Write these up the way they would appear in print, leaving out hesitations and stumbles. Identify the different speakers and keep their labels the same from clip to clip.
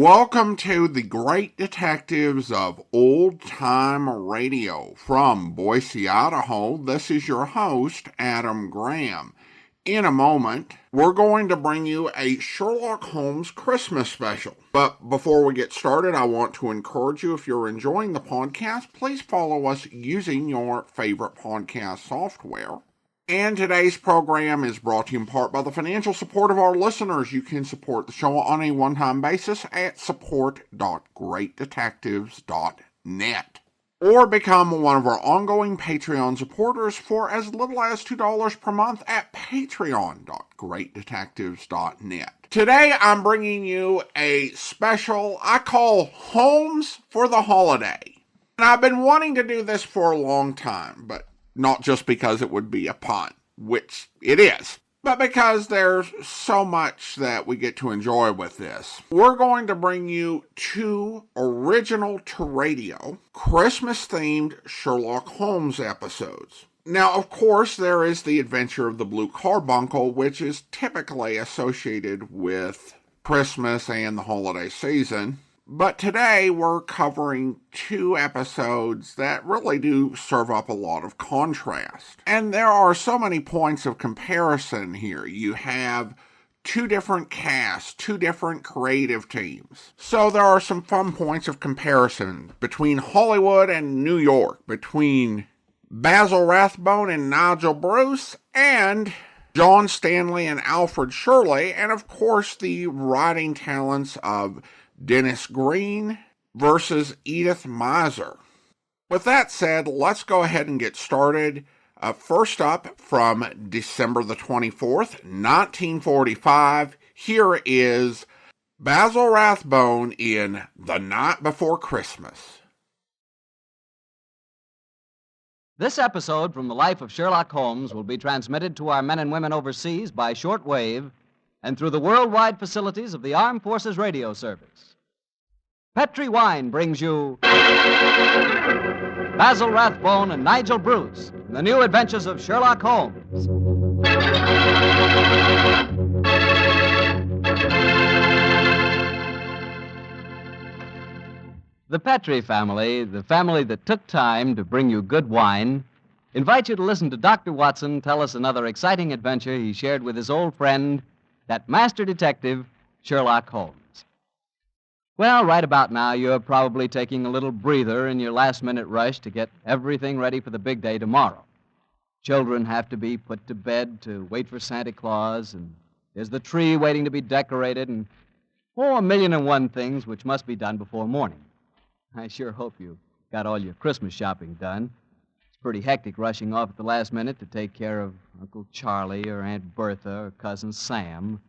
Speaker 1: Welcome to the Great Detectives of Old Time Radio. From Boise, Idaho, this is your host, Adam Graham. In a moment, we're going to bring you a Sherlock Holmes Christmas special. But before we get started, I want to encourage you, if you're enjoying the podcast, please follow us using your favorite podcast software. And today's program is brought to you in part by the financial support of our listeners. You can support the show on a one-time basis at support.greatdetectives.net. Or become one of our ongoing Patreon supporters for as little as $2 per month at patreon.greatdetectives.net. Today I'm bringing you a special I call Holmes for the Holiday. And I've been wanting to do this for a long time, but not just because it would be a pun, which it is, but because there's so much that we get to enjoy with this. We're going to bring you two original-to-radio, Christmas-themed Sherlock Holmes episodes. Now, of course, there is the Adventure of the Blue Carbuncle, which is typically associated with Christmas and the holiday season. But today we're covering two episodes that really do serve up a lot of contrast. And there are so many points of comparison here. You have two different casts, two different creative teams. So there are some fun points of comparison between Hollywood and New York, between Basil Rathbone and Nigel Bruce, and John Stanley and Alfred Shirley, and of course the writing talents of Dennis Green versus Edith Meiser. With that said, let's go ahead and get started. First up, from December the 24th, 1945, here is Basil Rathbone in The Night Before Christmas.
Speaker 2: This episode from the life of Sherlock Holmes will be transmitted to our men and women overseas by shortwave and through the worldwide facilities of the Armed Forces Radio Service. Petri Wine brings you Basil Rathbone and Nigel Bruce in the new adventures of Sherlock Holmes. The Petri family, the family that took time to bring you good wine, invite you to listen to Dr. Watson tell us another exciting adventure he shared with his old friend, that master detective, Sherlock Holmes. Well, right about now, you're probably taking a little breather in your last-minute rush to get everything ready for the big day tomorrow. Children have to be put to bed to wait for Santa Claus, and there's the tree waiting to be decorated, and, a million and one things which must be done before morning. I sure hope you got all your Christmas shopping done. It's pretty hectic rushing off at the last minute to take care of Uncle Charlie or Aunt Bertha or Cousin Sam.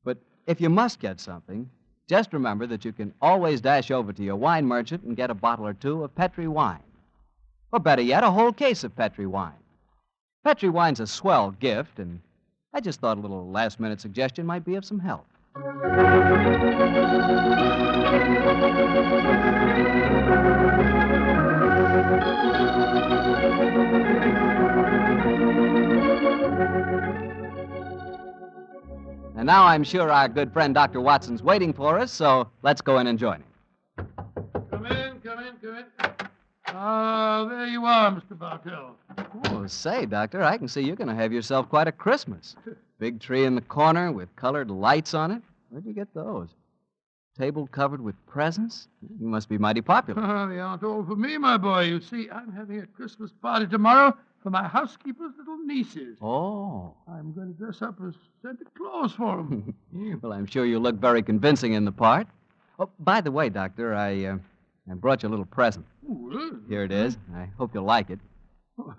Speaker 2: But if you must get something, just remember that you can always dash over to your wine merchant and get a bottle or two of Petri wine. Or better yet, a whole case of Petri wine. Petri wine's a swell gift, and I just thought a little last-minute suggestion might be of some help. And now I'm sure our good friend Dr. Watson's waiting for us, so let's go in and join him.
Speaker 3: Come in. There you are, Mr. Bartell.
Speaker 2: Oh, say, Doctor, I can see you're going to have yourself quite a Christmas. Big tree in the corner with colored lights on it. Where'd you get those? Table covered with presents? You must be mighty popular.
Speaker 3: They aren't all for me, my boy. You see, I'm having a Christmas party tomorrow for my housekeeper's little nieces.
Speaker 2: Oh.
Speaker 3: I'm going to dress up as Santa Claus for them.
Speaker 2: Well, I'm sure you look very convincing in the part. Oh, by the way, Doctor, I brought you a little present.
Speaker 3: Ooh, really?
Speaker 2: Here it is. I hope you'll like it.
Speaker 3: No,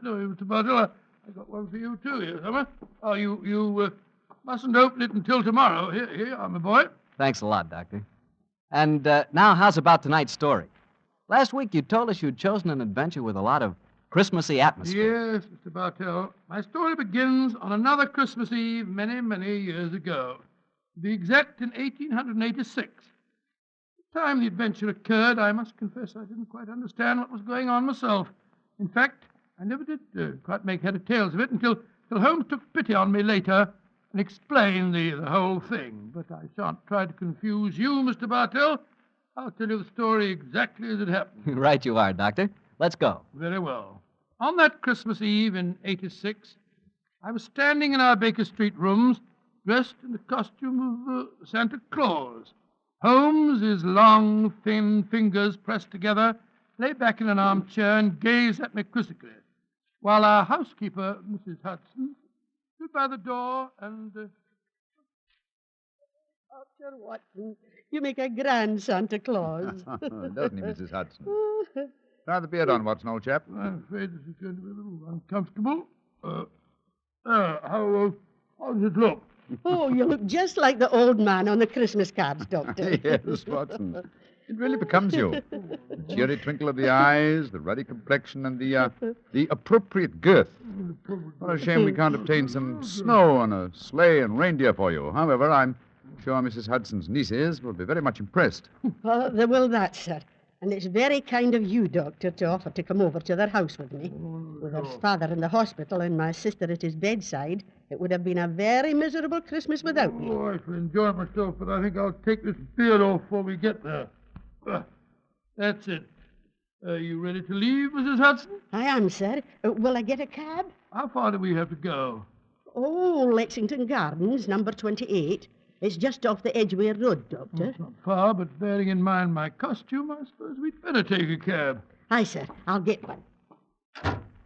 Speaker 3: Mr. Bartell, I got one for you, too, here, Summer. Oh, you mustn't open it until tomorrow. Here you are, my boy.
Speaker 2: Thanks a lot, Doctor. And now, how's about tonight's story? Last week you told us you'd chosen an adventure with a lot of Christmassy atmosphere.
Speaker 3: Yes, Mr. Bartell. My story begins on another Christmas Eve many, many years ago. To be exact, in 1886. The time the adventure occurred, I must confess I didn't quite understand what was going on myself. In fact, I never did quite make head or tails of it until Holmes took pity on me later and explain the whole thing. But I shan't try to confuse you, Mr. Bartell. I'll tell you the story exactly as it happened.
Speaker 2: Right you are, Doctor. Let's go.
Speaker 3: Very well. On that Christmas Eve in '86, I was standing in our Baker Street rooms, dressed in the costume of Santa Claus. Holmes, his long, thin fingers pressed together, lay back in an armchair and gazed at me quizzically, while our housekeeper, Mrs. Hudson, stood by the door and...
Speaker 4: Dr. Watson, you make a grand Santa Claus.
Speaker 5: Doesn't he, Mrs. Hudson? Try the beard on, Watson, old chap.
Speaker 3: I'm afraid this is going to be a little uncomfortable. How does it look?
Speaker 4: Oh, you look just like the old man on the Christmas cards, Doctor.
Speaker 5: Yes, Watson. It really becomes you. The cheery twinkle of the eyes, the ruddy complexion, and the appropriate girth. What a shame we can't obtain some snow on a sleigh and reindeer for you. However, I'm sure Mrs. Hudson's nieces will be very much impressed.
Speaker 4: Oh, they will that, sir. And it's very kind of you, Doctor, to offer to come over to their house with me. With her father in the hospital and my sister at his bedside, it would have been a very miserable Christmas without me.
Speaker 3: Oh, I shall enjoy myself, but I think I'll take this beard off before we get there. That's it. Are you ready to leave, Mrs. Hudson?
Speaker 4: I am, sir. Will I get a cab?
Speaker 3: How far do we have to go?
Speaker 4: Oh, Lexington Gardens, number 28. It's just off the Edgware Road, Doctor.
Speaker 3: It's not far, but bearing in mind my costume, I suppose we'd better take a cab.
Speaker 4: Aye, sir. I'll get one.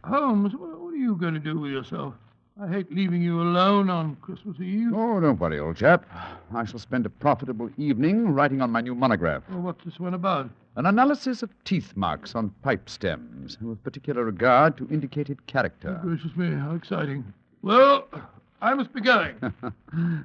Speaker 3: Holmes, what are you going to do with yourself? I hate leaving you alone on Christmas Eve.
Speaker 5: Oh, don't worry, old chap. I shall spend a profitable evening writing on my new monograph.
Speaker 3: Well, what's this one about?
Speaker 5: An analysis of teeth marks on pipe stems, with particular regard to indicated character.
Speaker 3: Oh, gracious me, how exciting. Well, I must be going.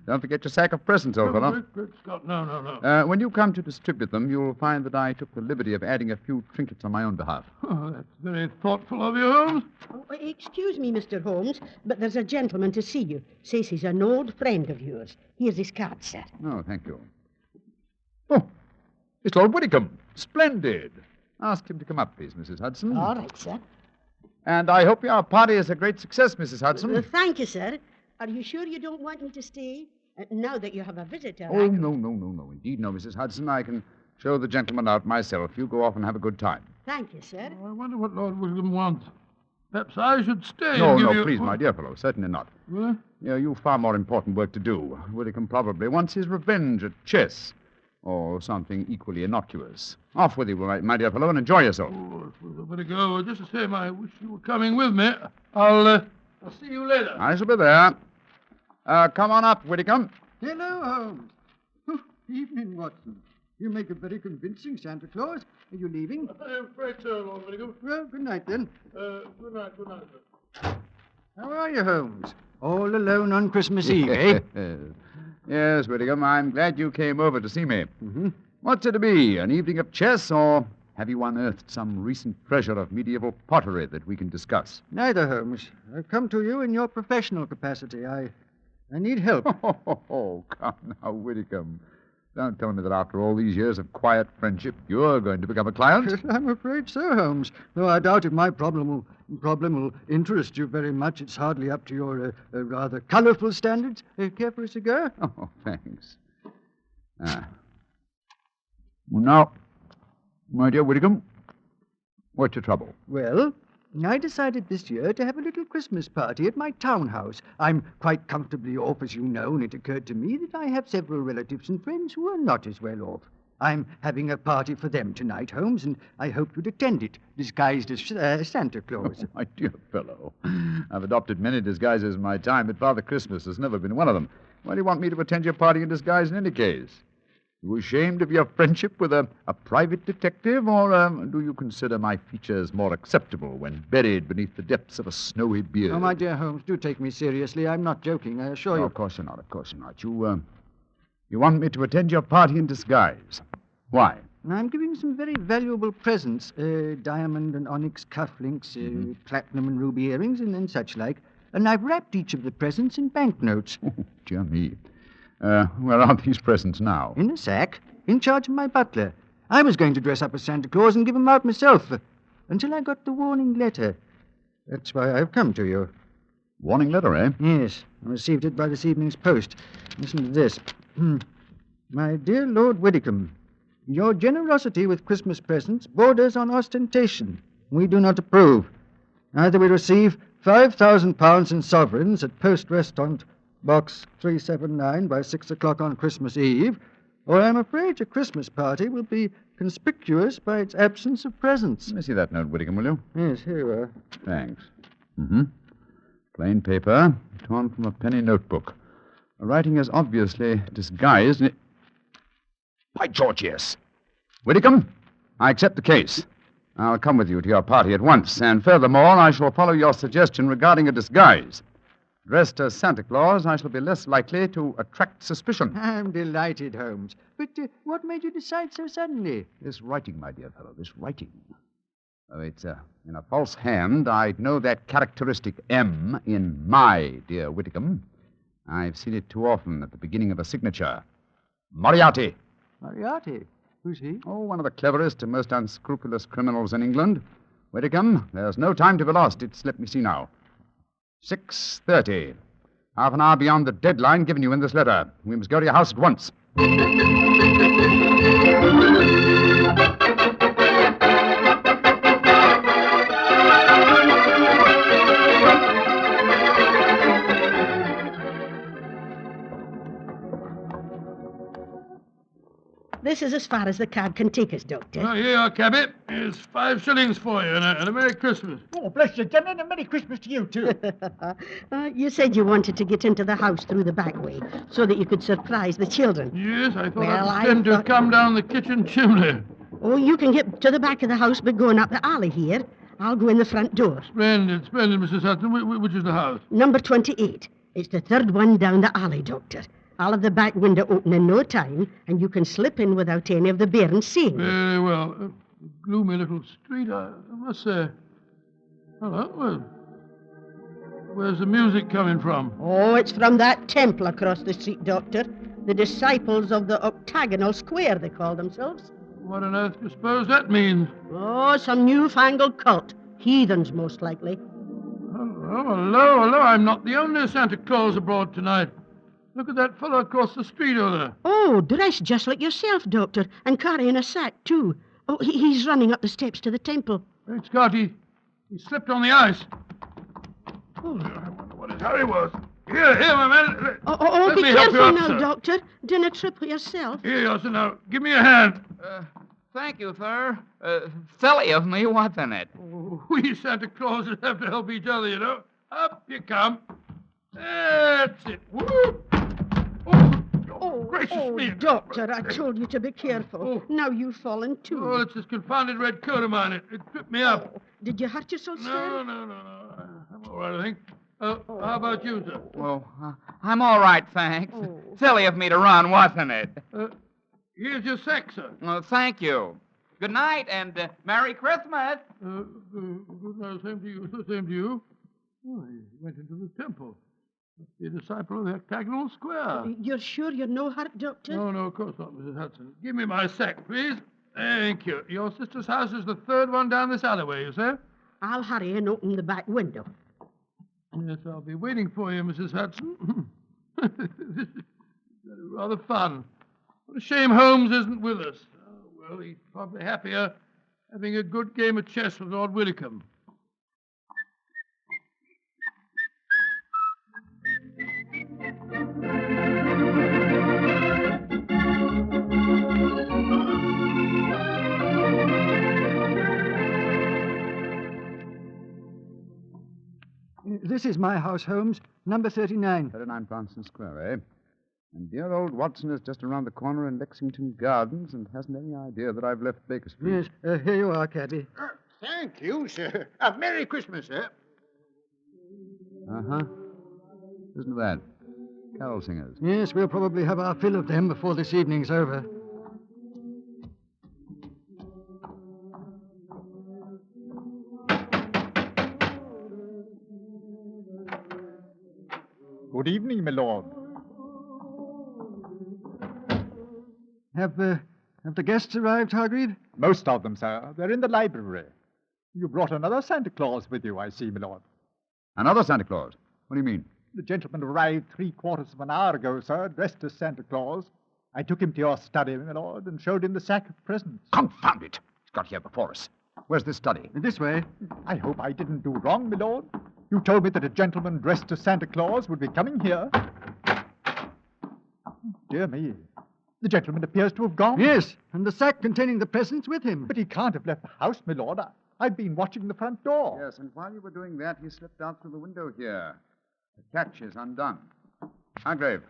Speaker 5: Don't forget your sack of presents, old fellow.
Speaker 3: Great Scott, no.
Speaker 5: When you come to distribute them, you'll find that I took the liberty of adding a few trinkets on my own behalf.
Speaker 3: Oh, that's very thoughtful of you, Holmes.
Speaker 4: Oh, excuse me, Mr. Holmes, but there's a gentleman to see you. Says he's an old friend of yours. Here's his card, sir.
Speaker 5: Oh, thank you. Oh, it's Lord Whitcomb. Splendid. Ask him to come up, please, Mrs. Hudson.
Speaker 4: All right, sir.
Speaker 5: And I hope your party is a great success, Mrs. Hudson.
Speaker 4: Thank you, sir. Are you sure you don't want me to stay? Now that you have a visitor.
Speaker 5: Oh, no. Indeed, no, Mrs. Hudson. I can show the gentleman out myself. You go off and have a good time.
Speaker 4: Thank you, sir.
Speaker 3: Oh, I wonder what Lord William wants. Perhaps I should stay
Speaker 5: No,
Speaker 3: and give
Speaker 5: no,
Speaker 3: you...
Speaker 5: please, my dear fellow. Certainly not.
Speaker 3: What?
Speaker 5: You've far more important work to do. Whitcomb probably wants his revenge at chess. Or something equally innocuous. Off with you, my dear fellow, and enjoy yourself.
Speaker 3: Oh, I suppose I better go. Just the same, I wish you were coming with me. I'll see you later.
Speaker 5: I shall be there. Come on up, Whitcomb.
Speaker 6: Hello, Holmes. Evening, Watson. You make a very convincing Santa Claus. Are you leaving?
Speaker 3: I'm afraid so, Lord William.
Speaker 6: Well, good night, then.
Speaker 3: Good night, sir.
Speaker 6: How are you, Holmes? All alone on Christmas Eve, eh?
Speaker 5: Yes, Whitcomb, I'm glad you came over to see me.
Speaker 6: Mm-hmm.
Speaker 5: What's it to be, an evening of chess, or have you unearthed some recent treasure of medieval pottery that we can discuss?
Speaker 6: Neither, Holmes. I've come to you in your professional capacity. I need help.
Speaker 5: Oh, come now, Whitcomb. Don't tell me that after all these years of quiet friendship, you're going to become a client.
Speaker 6: I'm afraid so, Holmes. Though I doubt if my problem will interest you very much. It's hardly up to your rather colorful standards. Care for a cigar?
Speaker 5: Oh, thanks. Well, now, my dear Whitcomb, what's your trouble?
Speaker 6: Well, I decided this year to have a little Christmas party at my townhouse. I'm quite comfortably off, as you know, and it occurred to me that I have several relatives and friends who are not as well off. I'm having a party for them tonight, Holmes, and I hope you'd attend it, disguised as Santa Claus.
Speaker 5: Oh, my dear fellow, I've adopted many disguises in my time, but Father Christmas has never been one of them. Why do you want me to attend your party in disguise in any case? You ashamed of your friendship with a private detective, or do you consider my features more acceptable when buried beneath the depths of a snowy beard?
Speaker 6: Oh, my dear Holmes, do take me seriously. I'm not joking, I assure you.
Speaker 5: Of course you're not, of course you're not. You want me to attend your party in disguise. Why?
Speaker 6: I'm giving some very valuable presents, diamond and onyx cufflinks, platinum and ruby earrings, and such like. And I've wrapped each of the presents in banknotes.
Speaker 5: Oh, dear me. Where are these presents now?
Speaker 6: In a sack, in charge of my butler. I was going to dress up as Santa Claus and give them out myself, until I got the warning letter. That's why I've come to you.
Speaker 5: Warning letter, eh?
Speaker 6: Yes, I received it by this evening's post. Listen to this. My dear Lord Widdicombe, your generosity with Christmas presents borders on ostentation. We do not approve. Either we receive £5,000 in sovereigns at Post Restaurant, Box 379 by 6 o'clock on Christmas Eve, or I'm afraid your Christmas party will be conspicuous by its absence of presents.
Speaker 5: Let me see that note, Whittingham, will you?
Speaker 6: Yes, here you are.
Speaker 5: Thanks. Plain paper, torn from a penny notebook. The writing is obviously disguised. By George, yes. Whittingham, I accept the case. I'll come with you to your party at once, and furthermore, I shall follow your suggestion regarding a disguise. Dressed as Santa Claus, I shall be less likely to attract suspicion.
Speaker 6: I'm delighted, Holmes. But what made you decide so suddenly?
Speaker 5: This writing, my dear fellow, this writing. Oh, it's in a false hand. I'd know that characteristic M in my dear Whittingham. I've seen it too often at the beginning of a signature. Moriarity.
Speaker 6: Moriarty? Who's he?
Speaker 5: Oh, one of the cleverest and most unscrupulous criminals in England. Whittingham, there's no time to be lost. Let me see now. 6:30. Half an hour beyond the deadline given you in this letter. We must go to your house at once.
Speaker 4: This is as far as the cab can take us, Doctor.
Speaker 3: Oh, here you are, cabby. Here's 5 shillings for you and a Merry Christmas.
Speaker 7: Oh, bless you, gentlemen, and Merry Christmas to you, too.
Speaker 4: You said you wanted to get into the house through the back way so that you could surprise the children.
Speaker 3: Yes, I thought
Speaker 4: Well,
Speaker 3: I'd pretend to come down the kitchen chimney.
Speaker 4: Oh, you can get to the back of the house by going up the alley here. I'll go in the front door.
Speaker 3: Splendid, Mrs. Hudson. Which is the house?
Speaker 4: Number 28. It's the third one down the alley, Doctor. I'll have the back window open in no time, and you can slip in without any of the bairns seeing you.
Speaker 3: Very well. Gloomy little street, I must say. Hello. Well, where's the music coming from?
Speaker 4: Oh, it's from that temple across the street, Doctor. The disciples of the octagonal square, they call themselves.
Speaker 3: What on earth do you suppose that means?
Speaker 4: Oh, some newfangled cult. Heathens, most likely.
Speaker 3: Hello. I'm not the only Santa Claus abroad tonight. Look at that fellow across the street over there.
Speaker 4: Oh, dressed just like yourself, Doctor, and carrying a sack, too. Oh, he's running up the steps to the temple.
Speaker 3: Great Scott, he slipped on the ice. Oh, I wonder what his hurry was. Here, my man.
Speaker 4: Oh,
Speaker 3: Let
Speaker 4: be
Speaker 3: me help you
Speaker 4: careful
Speaker 3: up,
Speaker 4: now,
Speaker 3: sir.
Speaker 4: Doctor. Dinner trip yourself.
Speaker 3: Here you are, sir. Now, give me a hand.
Speaker 8: Thank you, sir. Silly of me, wasn't it?
Speaker 3: Oh, we Santa Clauses have to help each other, you know. Up you come. That's it. Whoop. Oh, gracious me.
Speaker 4: Doctor, I told you to be careful.
Speaker 3: Oh.
Speaker 4: Now you've fallen, too.
Speaker 3: Oh, it's this confounded red coat of mine. It tripped me up.
Speaker 4: Oh, did you hurt yourself, sir?
Speaker 3: No. I'm all right, I think. How about you, sir?
Speaker 8: Well, I'm all right, thanks.
Speaker 4: Oh.
Speaker 8: Silly of me to run, wasn't it?
Speaker 3: Here's your sack, sir.
Speaker 8: Thank you. Good night and Merry Christmas.
Speaker 3: Good night, same to you. Oh, he went into the temple. Must be a disciple of the octagonal square.
Speaker 4: You're sure you're no hurt, Doctor?
Speaker 3: No, of course not, Mrs. Hudson. Give me my sack, please. Thank you. Your sister's house is the third one down this alleyway, you say?
Speaker 4: I'll hurry and open the back window.
Speaker 3: Yes, I'll be waiting for you, Mrs. Hudson. This is rather fun. What a shame Holmes isn't with us. Oh, well, he's probably happier having a good game of chess with Lord Widdicombe.
Speaker 6: This is my house, Holmes, number 39.
Speaker 5: 39 Bronson Square, eh? And dear old Watson is just around the corner in Lexington Gardens and hasn't any idea that I've left Baker Street.
Speaker 6: Yes, here you are, cabby.
Speaker 7: Thank you, sir. Merry Christmas, sir.
Speaker 5: Uh-huh. Isn't that? Carol singers.
Speaker 6: Yes, we'll probably have our fill of them before this evening's over.
Speaker 7: Good evening, my lord.
Speaker 6: Have the guests arrived, Hargreave?
Speaker 7: Most of them, sir. They're in the library. You brought another Santa Claus with you, I see, my lord.
Speaker 5: Another Santa Claus? What do you mean?
Speaker 7: The gentleman arrived 3/4 of an hour ago, sir, dressed as Santa Claus. I took him to your study, my lord, and showed him the sack of presents.
Speaker 5: Confound it! He's got here before us. Where's this study?
Speaker 6: This way.
Speaker 7: I hope I didn't do wrong, my lord. You told me that a gentleman dressed as Santa Claus would be coming here. Dear me. The gentleman appears to have gone.
Speaker 6: Yes, and the sack containing the presents with him.
Speaker 7: But he can't have left the house, my lord. I've been watching the front door.
Speaker 5: Yes, and while you were doing that, he slipped out through the window here. The catch is undone. Hargrave,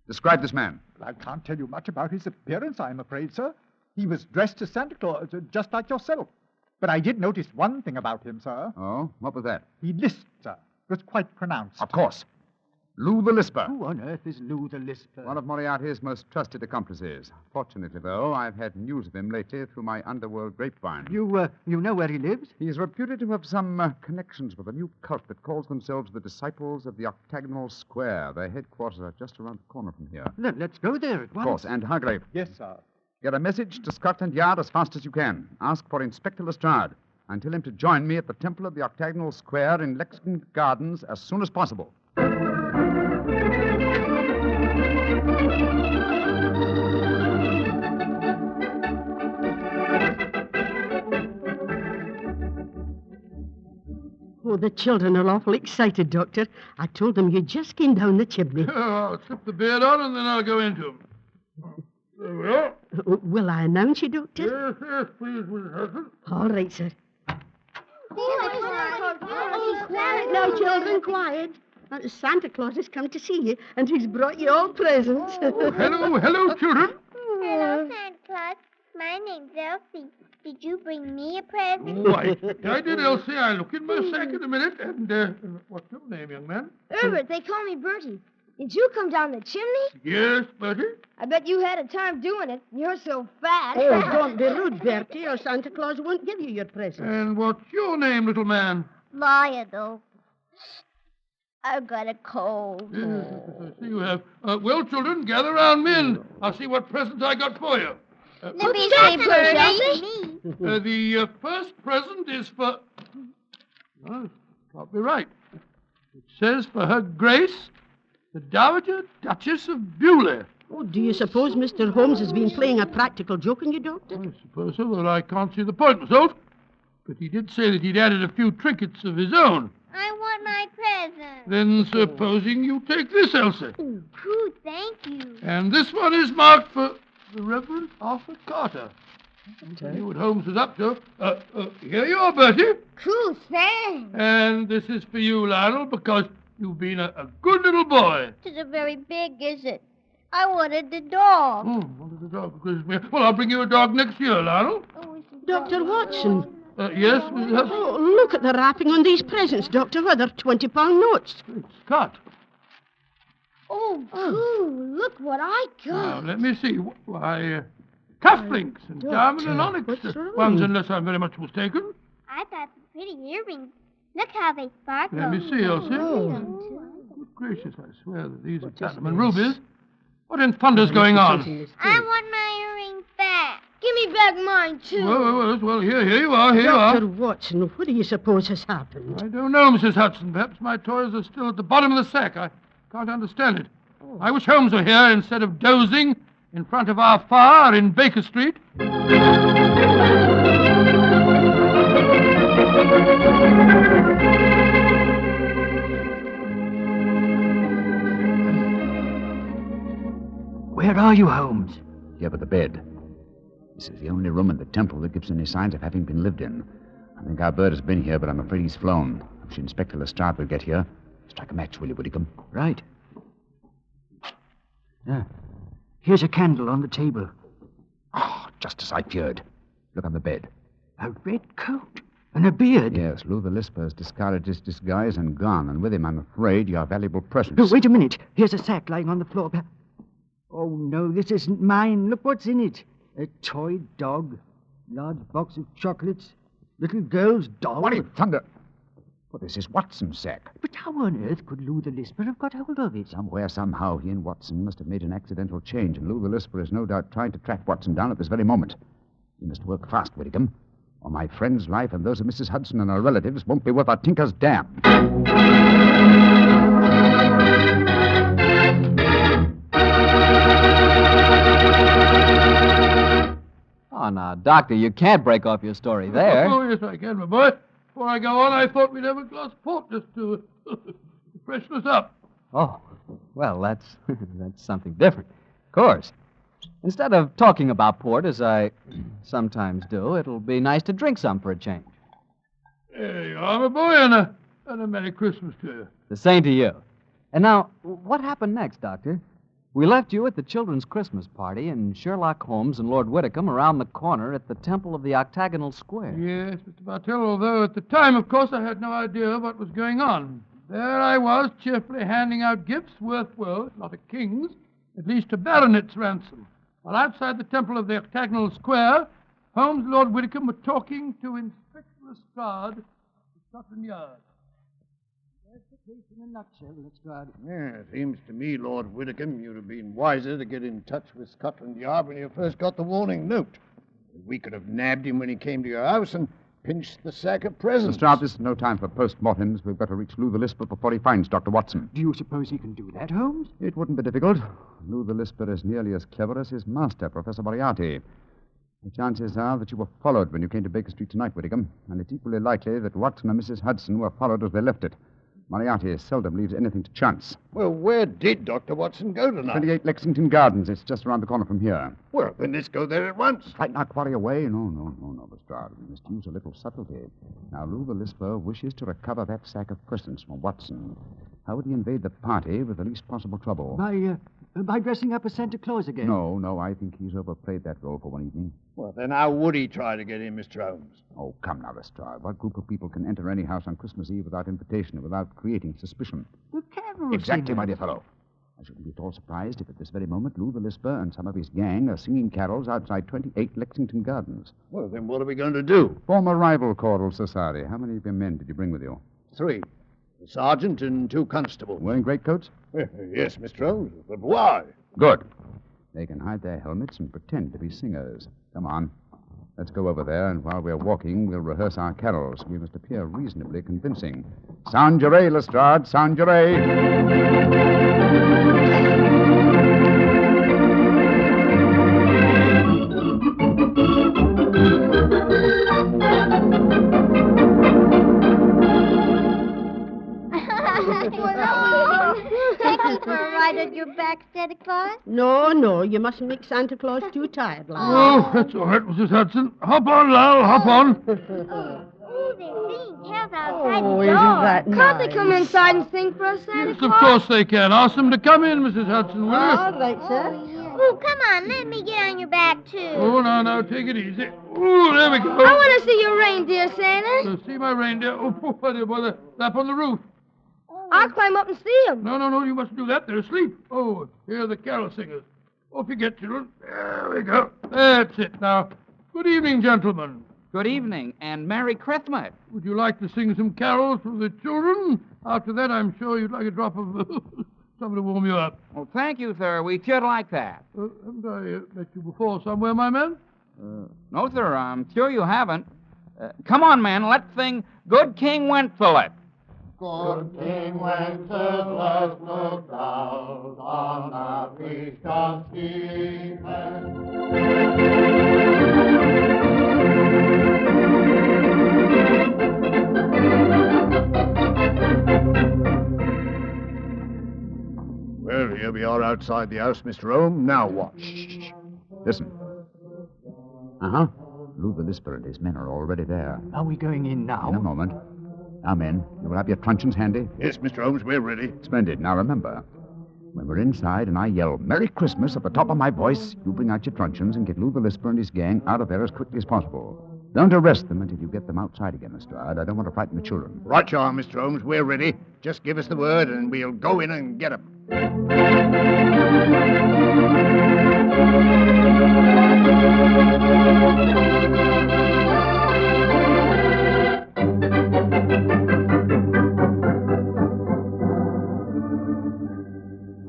Speaker 5: describe this man.
Speaker 7: Well, I can't tell you much about his appearance, I'm afraid, sir. He was dressed as Santa Claus, just like yourself. But I did notice one thing about him, sir.
Speaker 5: Oh, what was that?
Speaker 7: He lisped, sir. It was quite pronounced.
Speaker 5: Of course. Lou the Lisper.
Speaker 6: Who on earth is Lou the Lisper?
Speaker 5: One of Moriarty's most trusted accomplices. Fortunately, though, I've had news of him lately through my underworld grapevine.
Speaker 6: You know where he lives?
Speaker 5: He's reputed to have some connections with a new cult that calls themselves the Disciples of the Octagonal Square. Their headquarters are just around the corner from here.
Speaker 6: Let's go there at
Speaker 5: Of
Speaker 6: once.
Speaker 5: course. And Hargrave,
Speaker 7: Yes, sir.
Speaker 5: get a message to Scotland Yard as fast as you can. Ask for Inspector Lestrade and tell him to join me at the Temple of the Octagonal Square in Lexington Gardens as soon as possible.
Speaker 4: Oh, the children are awful excited, Doctor. I told them you just came down the chimney.
Speaker 3: I'll slip the beard on and then I'll go into him. There we are.
Speaker 4: Will I announce you, Doctor?
Speaker 3: Yes, yes, please, Mrs. Hudson.
Speaker 4: All right, sir. Now, children, quiet. Santa Claus has come to see you, and he's brought you all presents.
Speaker 3: Hello, children.
Speaker 9: Hello, Santa Claus. My name's Elsie. Did you bring me a present?
Speaker 3: Why, I did, Elsie. I'll look in my sack in a minute. And what's your name, young man?
Speaker 9: Herbert, they call me Bertie. Did you come down the chimney?
Speaker 3: Yes, Bertie.
Speaker 9: I bet you had a time doing it. You're so fat.
Speaker 4: Oh, don't be rude, Bertie, or Santa Claus won't give you your present.
Speaker 3: And what's your name, little man?
Speaker 9: Lionel. I've got a cold.
Speaker 3: Yes, I see you have. Well, children, gather round me and I'll see what presents I got for you.
Speaker 9: Let me say first, Elsie.
Speaker 3: The first present is for... Oh, can't be right. It says for Her Grace, the Dowager Duchess of Bewley.
Speaker 4: Oh, do you suppose Mr. Holmes has been playing a practical joke on you, Doctor?
Speaker 3: I suppose so, though I can't see the point myself. But he did say that he'd added a few trinkets of his own.
Speaker 9: I want my present.
Speaker 3: Then supposing you take this, Elsie.
Speaker 9: Ooh, thank you.
Speaker 3: And this one is marked for the Reverend Arthur Carter. I knew what Holmes was up to. Here you are, Bertie.
Speaker 9: Cool, thanks.
Speaker 3: And this is for you, Lionel, because you've been a good little boy.
Speaker 9: It isn't very big, is it? I wanted the dog.
Speaker 3: Oh, wanted a dog. Well, I'll bring you a dog next year, Lionel.
Speaker 4: Dr. Watson.
Speaker 3: Yes, Mrs. Hudson?
Speaker 4: Oh, look at the wrapping on these presents, Doctor. Why, they're £20 notes.
Speaker 3: Great Scott.
Speaker 9: Oh, cool. Look what I
Speaker 3: Now,
Speaker 9: got.
Speaker 3: let me see. Why, cufflinks and diamond and onyx
Speaker 4: what's wrong?
Speaker 3: ones, unless I'm very much mistaken.
Speaker 9: I got some pretty earrings. Look how they sparkle.
Speaker 3: Let me see, Elsie.
Speaker 4: Oh.
Speaker 3: Good gracious, I swear that these are platinum and rubies. What in thunder's going on?
Speaker 9: I want my earrings back. Give me back mine, too.
Speaker 3: Well, here you are, here you are.
Speaker 4: Dr. Watson, what do you suppose has happened?
Speaker 3: I don't know, Mrs. Hudson. Perhaps my toys are still at the bottom of the sack. I can't understand it. I wish Holmes were here instead of dozing in front of our fire in Baker Street.
Speaker 6: Where are you, Holmes?
Speaker 5: Here by the bed. This is the only room in the temple that gives any signs of having been lived in. I think our bird has been here, but I'm afraid he's flown. If Inspector Lestrade will get here, strike a match, will you, Whitcomb?
Speaker 6: Right. Here's a candle on the table.
Speaker 5: Oh, just as I feared. Look on the bed.
Speaker 6: A red coat and a beard.
Speaker 5: Yes, Lou the Lisper has discarded his disguise and gone, and with him, I'm afraid, your valuable presents.
Speaker 6: Wait a minute. Here's a sack lying on the floor. Oh, no, this isn't mine. Look what's in it. A toy dog, large box of chocolates, little girl's doll.
Speaker 5: What in thunder? Well, this is Watson's sack.
Speaker 6: But how on earth could Lou the Lisper have got hold of it?
Speaker 5: Somewhere, somehow, he and Watson must have made an accidental change, and Lou the Lisper is no doubt trying to track Watson down at this very moment. We must work fast, Whitcomb, or my friend's life and those of Mrs. Hudson and her relatives won't be worth a tinker's dam.
Speaker 2: Oh, now, Doctor, you can't break off your story there.
Speaker 3: Oh, yes, I can, my boy. Before I go on, I thought we'd have a glass of port just to freshen us up.
Speaker 2: Oh, well, that's something different. Of course. Instead of talking about port, as I sometimes do, it'll be nice to drink some for a change.
Speaker 3: There you are, my boy, and a Merry Christmas to you.
Speaker 2: The same to you. And now, what happened next, Doctor? We left you at the children's Christmas party, and Sherlock Holmes and Lord Whitcomb around the corner at the Temple of the Octagonal Square.
Speaker 3: Yes, Mr. Bartell, although at the time, of course, I had no idea what was going on. There I was, cheerfully handing out gifts worth, well, if not a king's, at least a baronet's ransom. While outside the Temple of the Octagonal Square, Holmes and Lord Whitcomb were talking to Inspector Lestrade of Scotland Yard.
Speaker 6: That's the case in a nutshell, Lestrade.
Speaker 10: Yeah, it seems to me, Lord Whitcomb, you'd have been wiser to get in touch with Scotland Yard when you first got the warning note. We could have nabbed him when he came to your house and pinched the sack of presents.
Speaker 5: Lestrade, this is no time for post-mortems. We've got to reach Lou the Lisper before he finds Dr. Watson.
Speaker 6: Do you suppose he can do that, Holmes?
Speaker 5: It wouldn't be difficult. Lou the Lisper is nearly as clever as his master, Professor Moriarty. The chances are that you were followed when you came to Baker Street tonight, Whitcomb, and it's equally likely that Watson and Mrs. Hudson were followed as they left it. Moriarty seldom leaves anything to chance.
Speaker 10: Well, where did Dr. Watson go tonight?
Speaker 5: 28 Lexington Gardens. It's just around the corner from here.
Speaker 10: Well, then let's go there at once.
Speaker 5: Frighten our quarry away? No, Lestrade. We must use a little subtlety. Now, Lou the Lisper wishes to recover that sack of presents from Watson. How would he invade the party with the least possible trouble?
Speaker 6: By dressing up as Santa Claus again?
Speaker 5: No, I think he's overplayed that role for one evening.
Speaker 10: Well, then how would he try to get in, Mr. Holmes?
Speaker 5: Oh, come now, Lestrade. What group of people can enter any house on Christmas Eve without invitation, without creating suspicion?
Speaker 6: The carols.
Speaker 5: Exactly, my dear fellow. I shouldn't be at all surprised if at this very moment Lou the Lisper and some of his gang are singing carols outside 28 Lexington Gardens.
Speaker 10: Well, then what are we going to do?
Speaker 5: Form a rival choral society. How many of your men did you bring with you?
Speaker 10: 3. A sergeant and 2 constables.
Speaker 5: Wearing greatcoats?
Speaker 10: Yes, Mr. Holmes. But why?
Speaker 5: Good. They can hide their helmets and pretend to be singers. Come on. Let's go over there, and while we're walking, we'll rehearse our carols. We must appear reasonably convincing. Sound your A, Lestrade. Sound your
Speaker 9: Take me for a ride at your back, Santa Claus.
Speaker 4: No, you mustn't make Santa Claus too tired, lad.
Speaker 3: Oh, that's all right, Mrs. Hudson. Hop on, Lal, hop on.
Speaker 9: Oh, they're singing carols outside the door.
Speaker 4: Isn't that nice?
Speaker 11: Can't they come inside and sing for us, Santa
Speaker 3: Yes,
Speaker 11: Claus?
Speaker 3: of course they can. Ask them to come in, Mrs. Hudson, will you?
Speaker 4: All right, sir.
Speaker 9: Oh, come on, let me get on your back, too.
Speaker 3: Oh, now, take it easy. Oh, there we go.
Speaker 11: I want to see your reindeer, Santa.
Speaker 3: See my reindeer. Oh, buddy, up on the roof.
Speaker 11: I'll climb up and see them.
Speaker 3: No, you mustn't do that. They're asleep. Oh, here are the carol singers. Off you get, children. There we go. That's it. Now, good evening, gentlemen.
Speaker 8: Good evening, and Merry Christmas.
Speaker 3: Would you like to sing some carols for the children? After that, I'm sure you'd like a drop of something to warm you up.
Speaker 8: Well, thank you, sir. We should like that.
Speaker 3: Haven't I met you before somewhere, my man?
Speaker 8: No, sir, I'm sure you haven't. Come on, man. Let's sing Good King Wenceslas.
Speaker 12: Good King Wenceslas looked out on the feast of Stephen.
Speaker 10: Well, here we are outside the house, Mr. Holmes. Now what?
Speaker 5: Shh. Listen. Uh-huh. Lou the Lisper and his men are already there.
Speaker 6: Are we going in now?
Speaker 5: In a moment. Now, men, you will have your truncheons handy?
Speaker 10: Yes, Mr. Holmes, we're ready.
Speaker 5: Splendid. Now, remember, when we're inside and I yell Merry Christmas at the top of my voice, you bring out your truncheons and get Lou the Lisper and his gang out of there as quickly as possible. Don't arrest them until you get them outside again, Lestrade. I don't want to frighten the children.
Speaker 10: Right you are, Mr. Holmes. We're ready. Just give us the word and we'll go in and get them.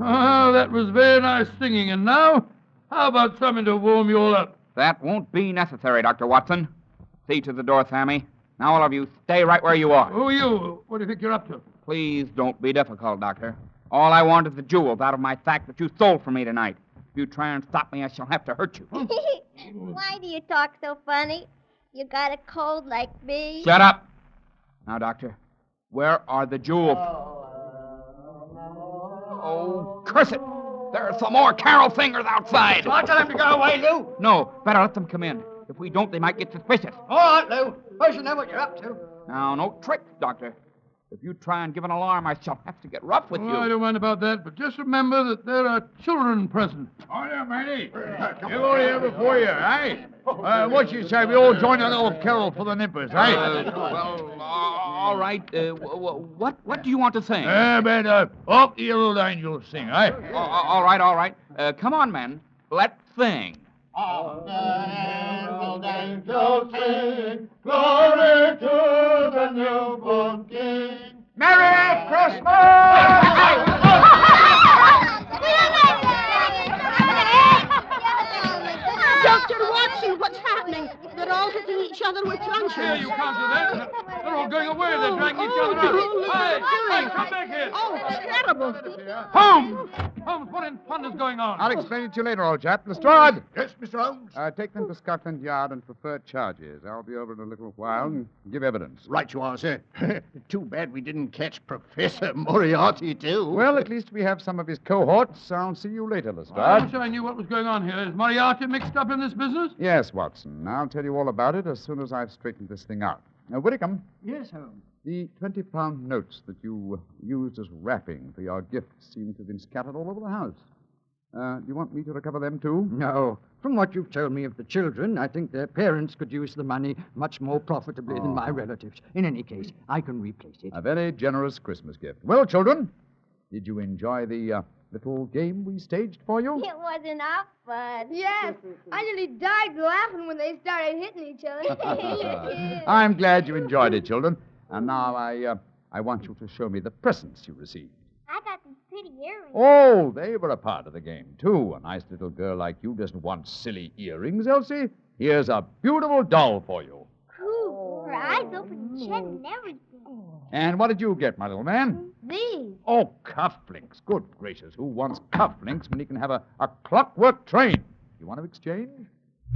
Speaker 3: Oh, that was very nice singing. And now, how about something to warm you all up?
Speaker 8: That won't be necessary, Dr. Watson. See to the door, Sammy. Now, all of you, stay right where you are.
Speaker 3: Who are you? What do you think you're up to?
Speaker 8: Please don't be difficult, Doctor. All I want is the jewels out of my sack that you stole from me tonight. If you try and stop me, I shall have to hurt you.
Speaker 9: Why do you talk so funny? You got a cold like me?
Speaker 8: Shut up. Now, Doctor, where are the jewels? Oh, curse it. There are some more carol singers outside.
Speaker 6: Shall I tell them to go away, Lou?
Speaker 8: No, better let them come in. If we don't, they might get suspicious.
Speaker 6: All right, Lou. I shall know what you're up to.
Speaker 8: Now, no tricks, Doctor. If you try and give an alarm, I shall have to get rough with you.
Speaker 3: I don't mind about that, but just remember that there are children present.
Speaker 5: Oh, yeah, Manny. You're only here before you, eh? What you say? We all join a little carol for the nippers, eh?
Speaker 8: All right. What do you want to sing?
Speaker 5: Up the little angels sing, eh?
Speaker 8: All right. Come on, men. Let's sing.
Speaker 12: On the herald angels sing, glory to the newborn King.
Speaker 5: Merry Christmas!
Speaker 4: Dr. Watson, what's happening? They're all hitting each other with truncheons.
Speaker 3: Here, you can't do that. They're all going away. They're dragging each other out. Hey, come back here.
Speaker 4: Oh, terrible.
Speaker 3: Holmes, what in fun is going on?
Speaker 5: I'll explain it to you later, old chap. Lestrade!
Speaker 10: Yes, Mr. Holmes?
Speaker 5: Take them to Scotland Yard and prefer charges. I'll be over in a little while and give evidence.
Speaker 10: Right you are, sir. Too bad we didn't catch Professor Moriarty, too.
Speaker 5: Well, at least we have some of his cohorts. I'll see you later, Lestrade.
Speaker 3: I wish I knew what was going on here. Is Moriarty mixed up in this business?
Speaker 5: Yes, Watson. I'll tell you all about it as soon as I've straightened this thing out. Now, Whitcomb.
Speaker 6: Yes, Holmes.
Speaker 5: The 20-pound notes that you used as wrapping for your gifts seem to have been scattered all over the house. Do you want me to recover them, too?
Speaker 6: No. From what you've told me of the children, I think their parents could use the money much more profitably than my relatives. In any case, I can replace it.
Speaker 5: A very generous Christmas gift. Well, children, did you enjoy the little game we staged for you?
Speaker 9: It was enough fun.
Speaker 11: Yes. I nearly died laughing when they started hitting each other.
Speaker 5: I'm glad you enjoyed it, children. And now I want you to show me the presents you received.
Speaker 9: I got these pretty earrings.
Speaker 5: Oh, they were a part of the game, too. A nice little girl like you doesn't want silly earrings, Elsie. Here's a beautiful doll for you.
Speaker 9: Cool. Her eyes open and shut and everything.
Speaker 5: And what did you get, my little man?
Speaker 11: These.
Speaker 5: Oh, cufflinks. Good gracious. Who wants cufflinks when he can have a clockwork train? You want to exchange?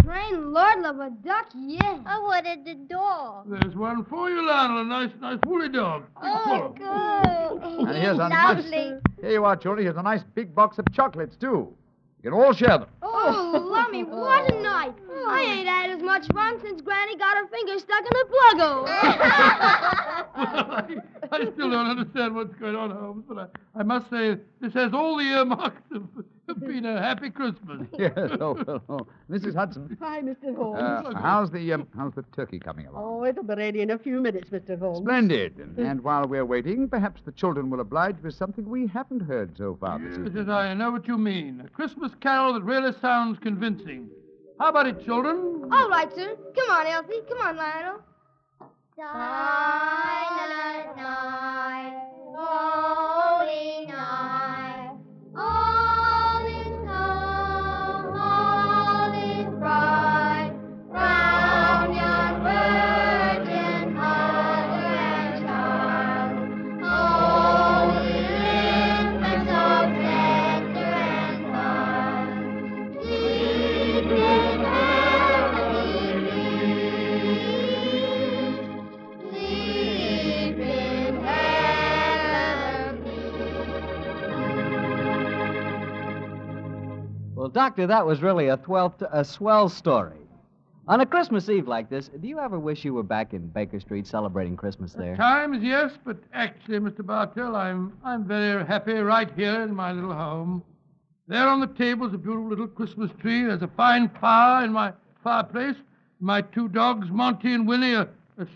Speaker 11: Train Lord love a duck, yes.
Speaker 9: I wanted the dog.
Speaker 3: There's one for you, Lionel. A nice woolly dog.
Speaker 9: Oh, good.
Speaker 5: And here's a
Speaker 9: Lovely.
Speaker 5: nice... Here you are, children. Here's a nice big box of chocolates, too. You can all share them.
Speaker 11: Oh, lummy, what a night. I ain't had as much fun since Granny got her finger stuck in the plug-o.
Speaker 3: I still don't understand what's going on, Holmes, but I must say this has all the earmarks of being a happy Christmas.
Speaker 5: Yes, oh. Mrs. Hudson.
Speaker 4: Hi, Mr. Holmes.
Speaker 5: How's the turkey coming along?
Speaker 4: Oh, it'll be ready in a few minutes, Mr. Holmes.
Speaker 5: Splendid. And while we're waiting, perhaps the children will oblige with something we haven't heard so far this evening.
Speaker 3: Yes, I know what you mean. A Christmas carol that really sounds convincing. How about it, children?
Speaker 11: All right, sir. Come on, Elsie. Come on, Lionel.
Speaker 9: Silent night, holy night, all is calm, all is bright, round yon virgin mother and child, holy infant so tender and fond, sleep in heavenly peace. Sleep in heavenly
Speaker 2: Well, Doctor, that was really a swell story. On a Christmas Eve like this, do you ever wish you were back in Baker Street celebrating Christmas there?
Speaker 3: Times, yes, but actually, Mr. Bartell, I'm very happy right here in my little home. There on the table is a beautiful little Christmas tree. There's a fine fire in my fireplace. My two dogs, Monty and Winnie, are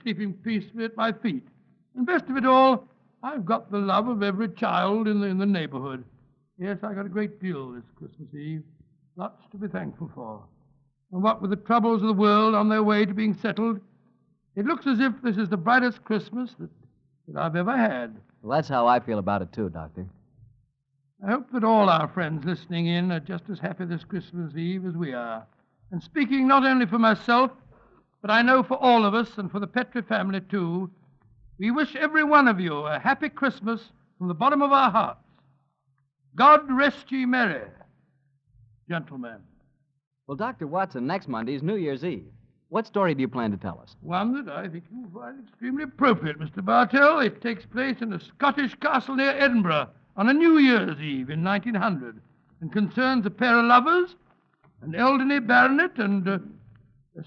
Speaker 3: sleeping peacefully at my feet. And best of it all, I've got the love of every child in the neighborhood. Yes, I got a great deal this Christmas Eve. Lots to be thankful for. And what with the troubles of the world on their way to being settled, it looks as if this is the brightest Christmas that I've ever had.
Speaker 2: Well, that's how I feel about it, too, Doctor.
Speaker 3: I hope that all our friends listening in are just as happy this Christmas Eve as we are. And speaking not only for myself, but I know for all of us and for the Petrie family, too, we wish every one of you a happy Christmas from the bottom of our hearts. God rest ye merry, gentlemen.
Speaker 2: Well, Dr. Watson, next Monday is New Year's Eve. What story do you plan to tell us?
Speaker 3: One that I think you will find extremely appropriate, Mr. Bartell. It takes place in a Scottish castle near Edinburgh on a New Year's Eve in 1900 and concerns a pair of lovers, an elderly baronet, and a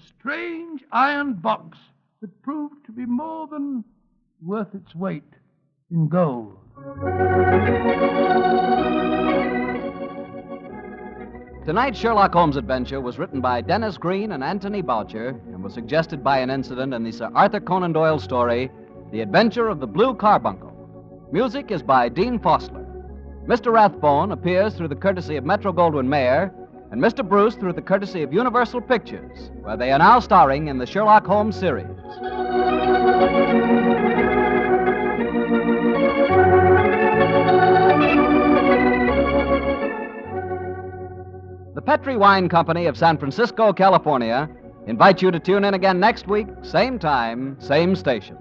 Speaker 3: strange iron box that proved to be more than worth its weight in gold.
Speaker 2: Tonight's Sherlock Holmes adventure was written by Dennis Green and Anthony Boucher and was suggested by an incident in the Sir Arthur Conan Doyle story, The Adventure of the Blue Carbuncle. Music is by Dean Fossler. Mr. Rathbone appears through the courtesy of Metro-Goldwyn-Mayer, and Mr. Bruce through the courtesy of Universal Pictures, where they are now starring in the Sherlock Holmes series. The Petri Wine Company of San Francisco, California, invites you to tune in again next week, same time, same station.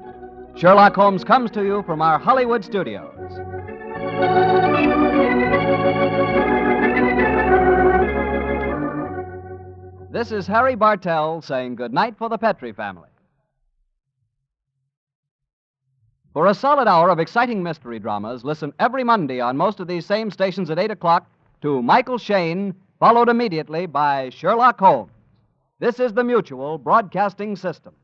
Speaker 2: Sherlock Holmes comes to you from our Hollywood studios. This is Harry Bartell saying good night for the Petri family. For a solid hour of exciting mystery dramas, listen every Monday on most of these same stations at 8 o'clock to Michael Shayne, followed immediately by Sherlock Holmes. This is the Mutual Broadcasting System.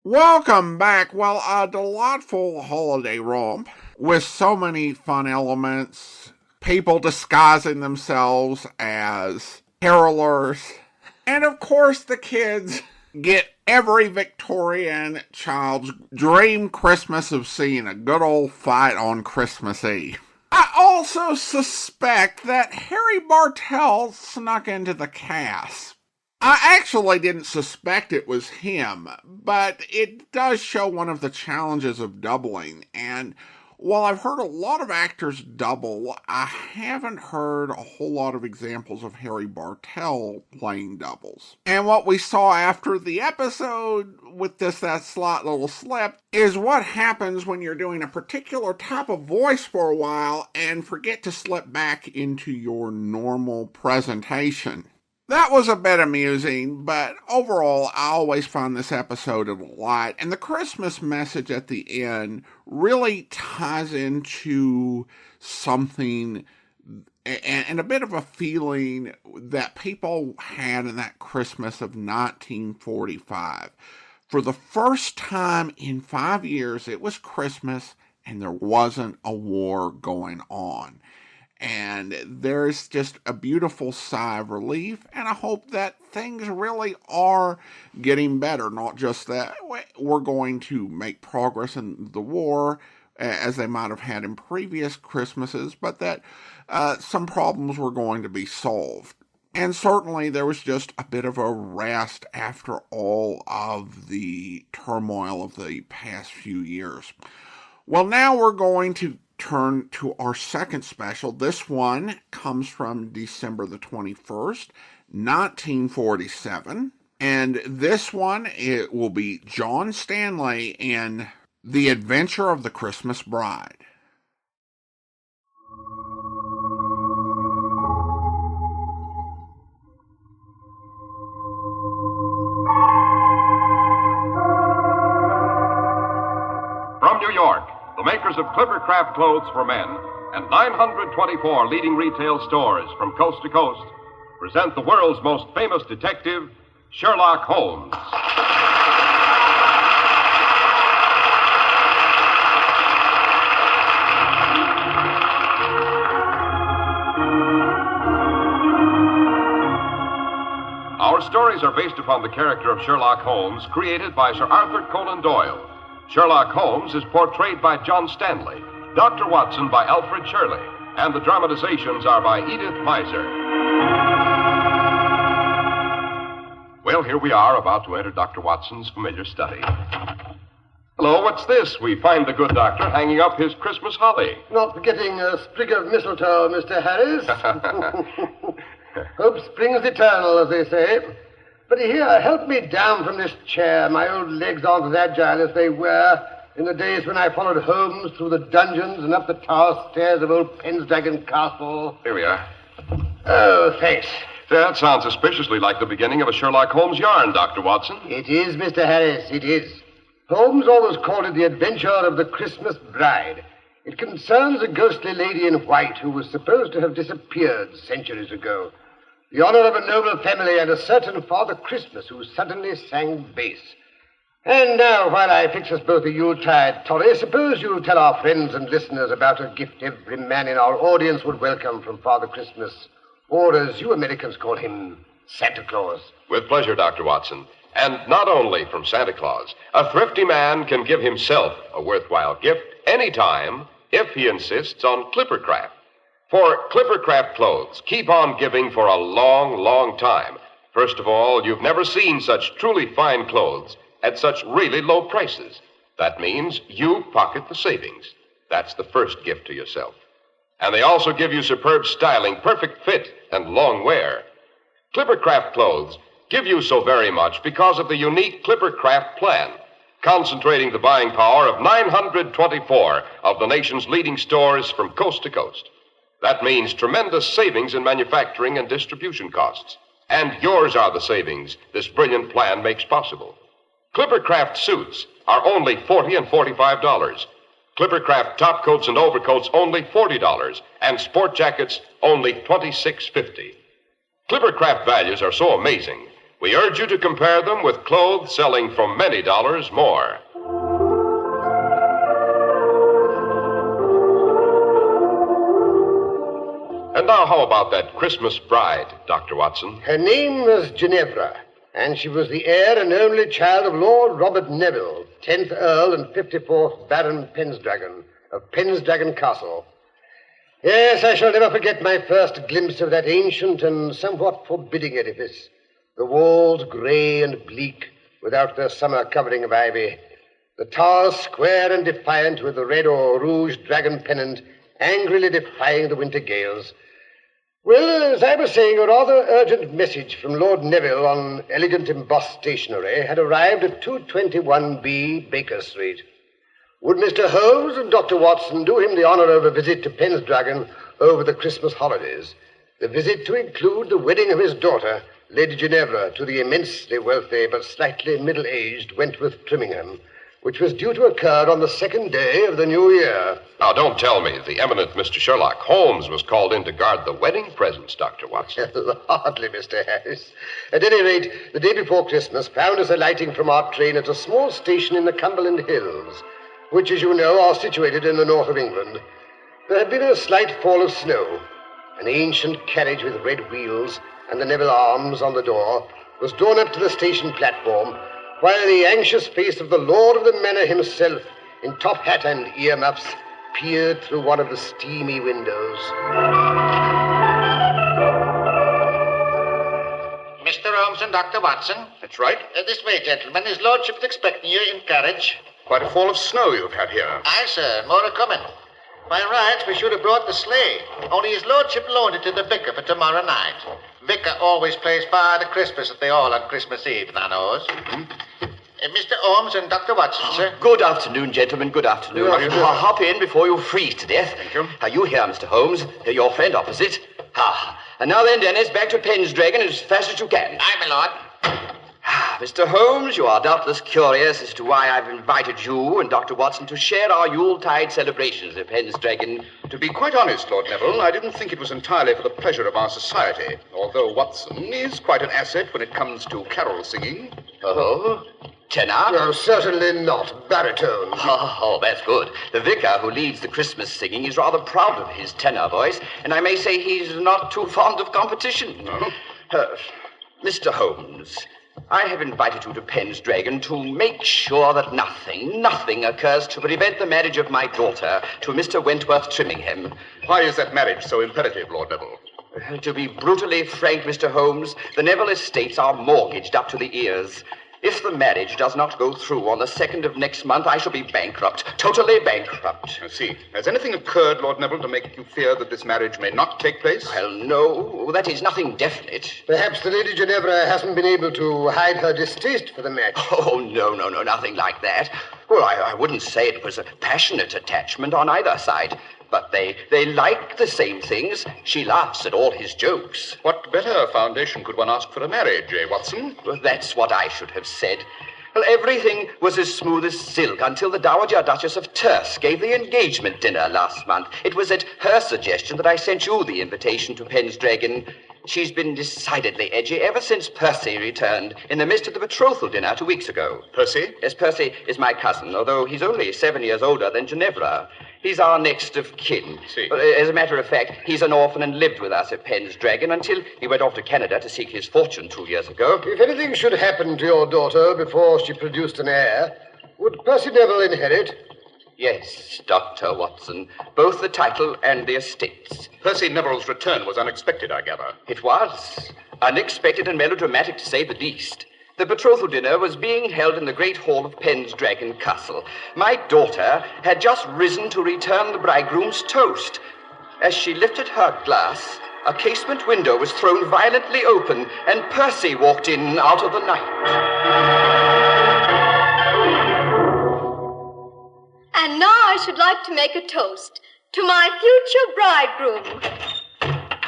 Speaker 1: Welcome back. Well, a delightful holiday romp with so many fun elements, people disguising themselves as carolers, and of course the kids get every Victorian child's dream Christmas of seeing a good old fight on Christmas Eve. I also suspect that Harry Bartell snuck into the cast. I actually didn't suspect it was him, but it does show one of the challenges of doubling, and while I've heard a lot of actors double, I haven't heard a whole lot of examples of Harry Bartell playing doubles. And what we saw after the episode with that slight little slip is what happens when you're doing a particular type of voice for a while and forget to slip back into your normal presentation. That was a bit amusing, but overall, I always found this episode a delight, and the Christmas message at the end really ties into something and a bit of a feeling that people had in that Christmas of 1945. For the first time in 5 years, it was Christmas, and there wasn't a war going on. And there's just a beautiful sigh of relief, and I hope that things really are getting better, not just that we're going to make progress in the war as they might have had in previous Christmases, but that some problems were going to be solved. And certainly there was just a bit of a rest after all of the turmoil of the past few years. Well, now we're going to turn to our second special. This one comes from December the 21st, 1947. And this one, it will be John Stanley in The Adventure of the Christmas Bride.
Speaker 13: From New York, the makers of clever craft clothes for men and 924 leading retail stores from coast to coast present the world's most famous detective, Sherlock Holmes. Our stories are based upon the character of Sherlock Holmes, created by Sir Arthur Conan Doyle. Sherlock Holmes is portrayed by John Stanley, Dr. Watson by Alfred Shirley, and the dramatizations are by Edith Meiser. Well, here we are about to enter Dr. Watson's familiar study. Hello, what's this? We find the good doctor hanging up his Christmas holly.
Speaker 14: Not forgetting a sprig of mistletoe, Mr. Harris. Hope springs eternal, as they say. But here, help me down from this chair. My old legs aren't as agile as they were. in the days when I followed Holmes through the dungeons and up the tower stairs of old Pendragon Castle.
Speaker 13: Here we are.
Speaker 14: Oh, thanks.
Speaker 13: That sounds suspiciously like the beginning of a Sherlock Holmes yarn, Dr. Watson.
Speaker 14: It is, Mr. Harris, it is. Holmes always called it the adventure of the Christmas bride. It concerns a ghostly lady in white who was supposed to have disappeared centuries ago. The honor of a noble family and a certain Father Christmas who suddenly sang bass. And now, while I fix us both a Yuletide toddy, suppose you tell our friends and listeners about a gift every man in our audience would welcome from Father Christmas, or as you Americans call him, Santa Claus.
Speaker 13: With pleasure, Dr. Watson. And not only from Santa Claus. A thrifty man can give himself a worthwhile gift anytime if he insists on Clippercraft. For Clippercraft clothes keep on giving for a long, long time. First of all, you've never seen such truly fine clothes at such really low prices. That means you pocket the savings. That's the first gift to yourself. And they also give you superb styling, perfect fit, and long wear. Clippercraft clothes give you so very much because of the unique Clippercraft plan, concentrating the buying power of 924 of the nation's leading stores from coast to coast. That means tremendous savings in manufacturing and distribution costs. And yours are the savings this brilliant plan makes possible. Clippercraft suits are only $40 and $45. Clippercraft top coats and overcoats only $40, and sport jackets only $26.50. Clippercraft values are so amazing, we urge you to compare them with clothes selling for many dollars more. And now, how about that Christmas bride, Dr. Watson?
Speaker 14: Her name was Ginevra, and she was the heir and only child of Lord Robert Neville, 10th Earl and 54th Baron Pendragon of Pendragon Castle. Yes, I shall never forget my first glimpse of that ancient and somewhat forbidding edifice. The walls grey and bleak, without their summer covering of ivy. The towers square and defiant, with the red or rouge dragon pennant angrily defying the winter gales. Well, as I was saying, a rather urgent message from Lord Neville on elegant embossed stationery had arrived at 221B Baker Street. Would Mr. Holmes and Dr. Watson do him the honor of a visit to Pendragon over the Christmas holidays? The visit to include the wedding of his daughter, Lady Ginevra, to the immensely wealthy but slightly middle-aged Wentworth Trimmingham, which was due to occur on the second day of the new year.
Speaker 13: Now, don't tell me the eminent Mr. Sherlock Holmes was called in to guard the wedding presents, Dr. Watson.
Speaker 14: Hardly, Mr. Harris. At any rate, the day before Christmas found us alighting from our train at a small station in the Cumberland Hills, which, as you know, are situated in the north of England. There had been a slight fall of snow. An ancient carriage with red wheels and the Neville arms on the door was drawn up to the station platform, while the anxious face of the lord of the manor himself, in top hat and earmuffs, peered through one of the steamy windows.
Speaker 15: Mr. Holmes and Dr. Watson.
Speaker 16: That's right.
Speaker 15: This way, gentlemen. His lordship's expecting you in carriage.
Speaker 16: Quite a fall of snow you've had here.
Speaker 15: Aye, sir. More are coming. By rights, we should have brought the sleigh. Only his lordship loaned it to the vicar for tomorrow night. Vicar always plays Father Christmas at the Hall on Christmas Eve, thou knows. Mr. Holmes and Dr. Watson, sir.
Speaker 17: Good afternoon, gentlemen. Good afternoon.
Speaker 15: Good afternoon.
Speaker 17: Hop in before you freeze to death.
Speaker 16: Thank you.
Speaker 17: Are you here, Mr. Holmes? Your friend opposite. And now then, Dennis, back to Pendragon as fast as you can.
Speaker 15: Aye, my lord.
Speaker 17: Mr. Holmes, you are doubtless curious as to why I've invited you and Dr. Watson to share our Yuletide celebrations at Pendragon.
Speaker 16: To be quite honest, Lord Neville, I didn't think it was entirely for the pleasure of our society, although Watson is quite an asset when it comes to carol singing.
Speaker 17: Oh? Tenor?
Speaker 14: No, certainly not. Baritone.
Speaker 17: Oh, that's good. The vicar who leads the Christmas singing is rather proud of his tenor voice, and I may say he's not too fond of competition.
Speaker 16: No?
Speaker 17: Mr. Holmes, I have invited you to Pendragon to make sure that nothing occurs to prevent the marriage of my daughter to Mr. Wentworth Trimmingham.
Speaker 16: Why is that marriage so imperative, Lord Neville?
Speaker 17: To be brutally frank, Mr. Holmes, the Neville estates are mortgaged up to the ears. If the marriage does not go through on the 2nd of next month, I shall be bankrupt. Totally bankrupt.
Speaker 16: I see. Has anything occurred, Lord Neville, to make you fear that this marriage may not take place?
Speaker 17: Well, no. That is nothing definite.
Speaker 14: Perhaps the Lady Ginevra hasn't been able to hide her distaste for the match.
Speaker 17: Oh, no, nothing like that. Well, I wouldn't say it was a passionate attachment on either side. But they like the same things. She laughs at all his jokes.
Speaker 16: What better foundation could one ask for a marriage, Watson?
Speaker 17: Well, that's what I should have said. Well, everything was as smooth as silk until the Dowager Duchess of Terce gave the engagement dinner last month. It was at her suggestion that I sent you the invitation to Pendragon. She's been decidedly edgy ever since Percy returned in the midst of the betrothal dinner 2 weeks ago.
Speaker 16: Percy?
Speaker 17: Yes, Percy is my cousin, although he's only 7 years older than Ginevra. He's our next of kin.
Speaker 16: See.
Speaker 17: As a matter of fact, he's an orphan and lived with us at Pendragon until he went off to Canada to seek his fortune 2 years ago.
Speaker 14: If anything should happen to your daughter before she produced an heir, would Percy Neville inherit?
Speaker 17: Yes, Dr. Watson. Both the title and the estates.
Speaker 16: Percy Neville's return was unexpected, I gather.
Speaker 17: It was. Unexpected and melodramatic, to say the least. The betrothal dinner was being held in the great hall of Pendragon Castle. My daughter had just risen to return the bridegroom's toast. As she lifted her glass, a casement window was thrown violently open, and Percy walked in out of the night.
Speaker 18: And now I should like to make a toast to my future bridegroom.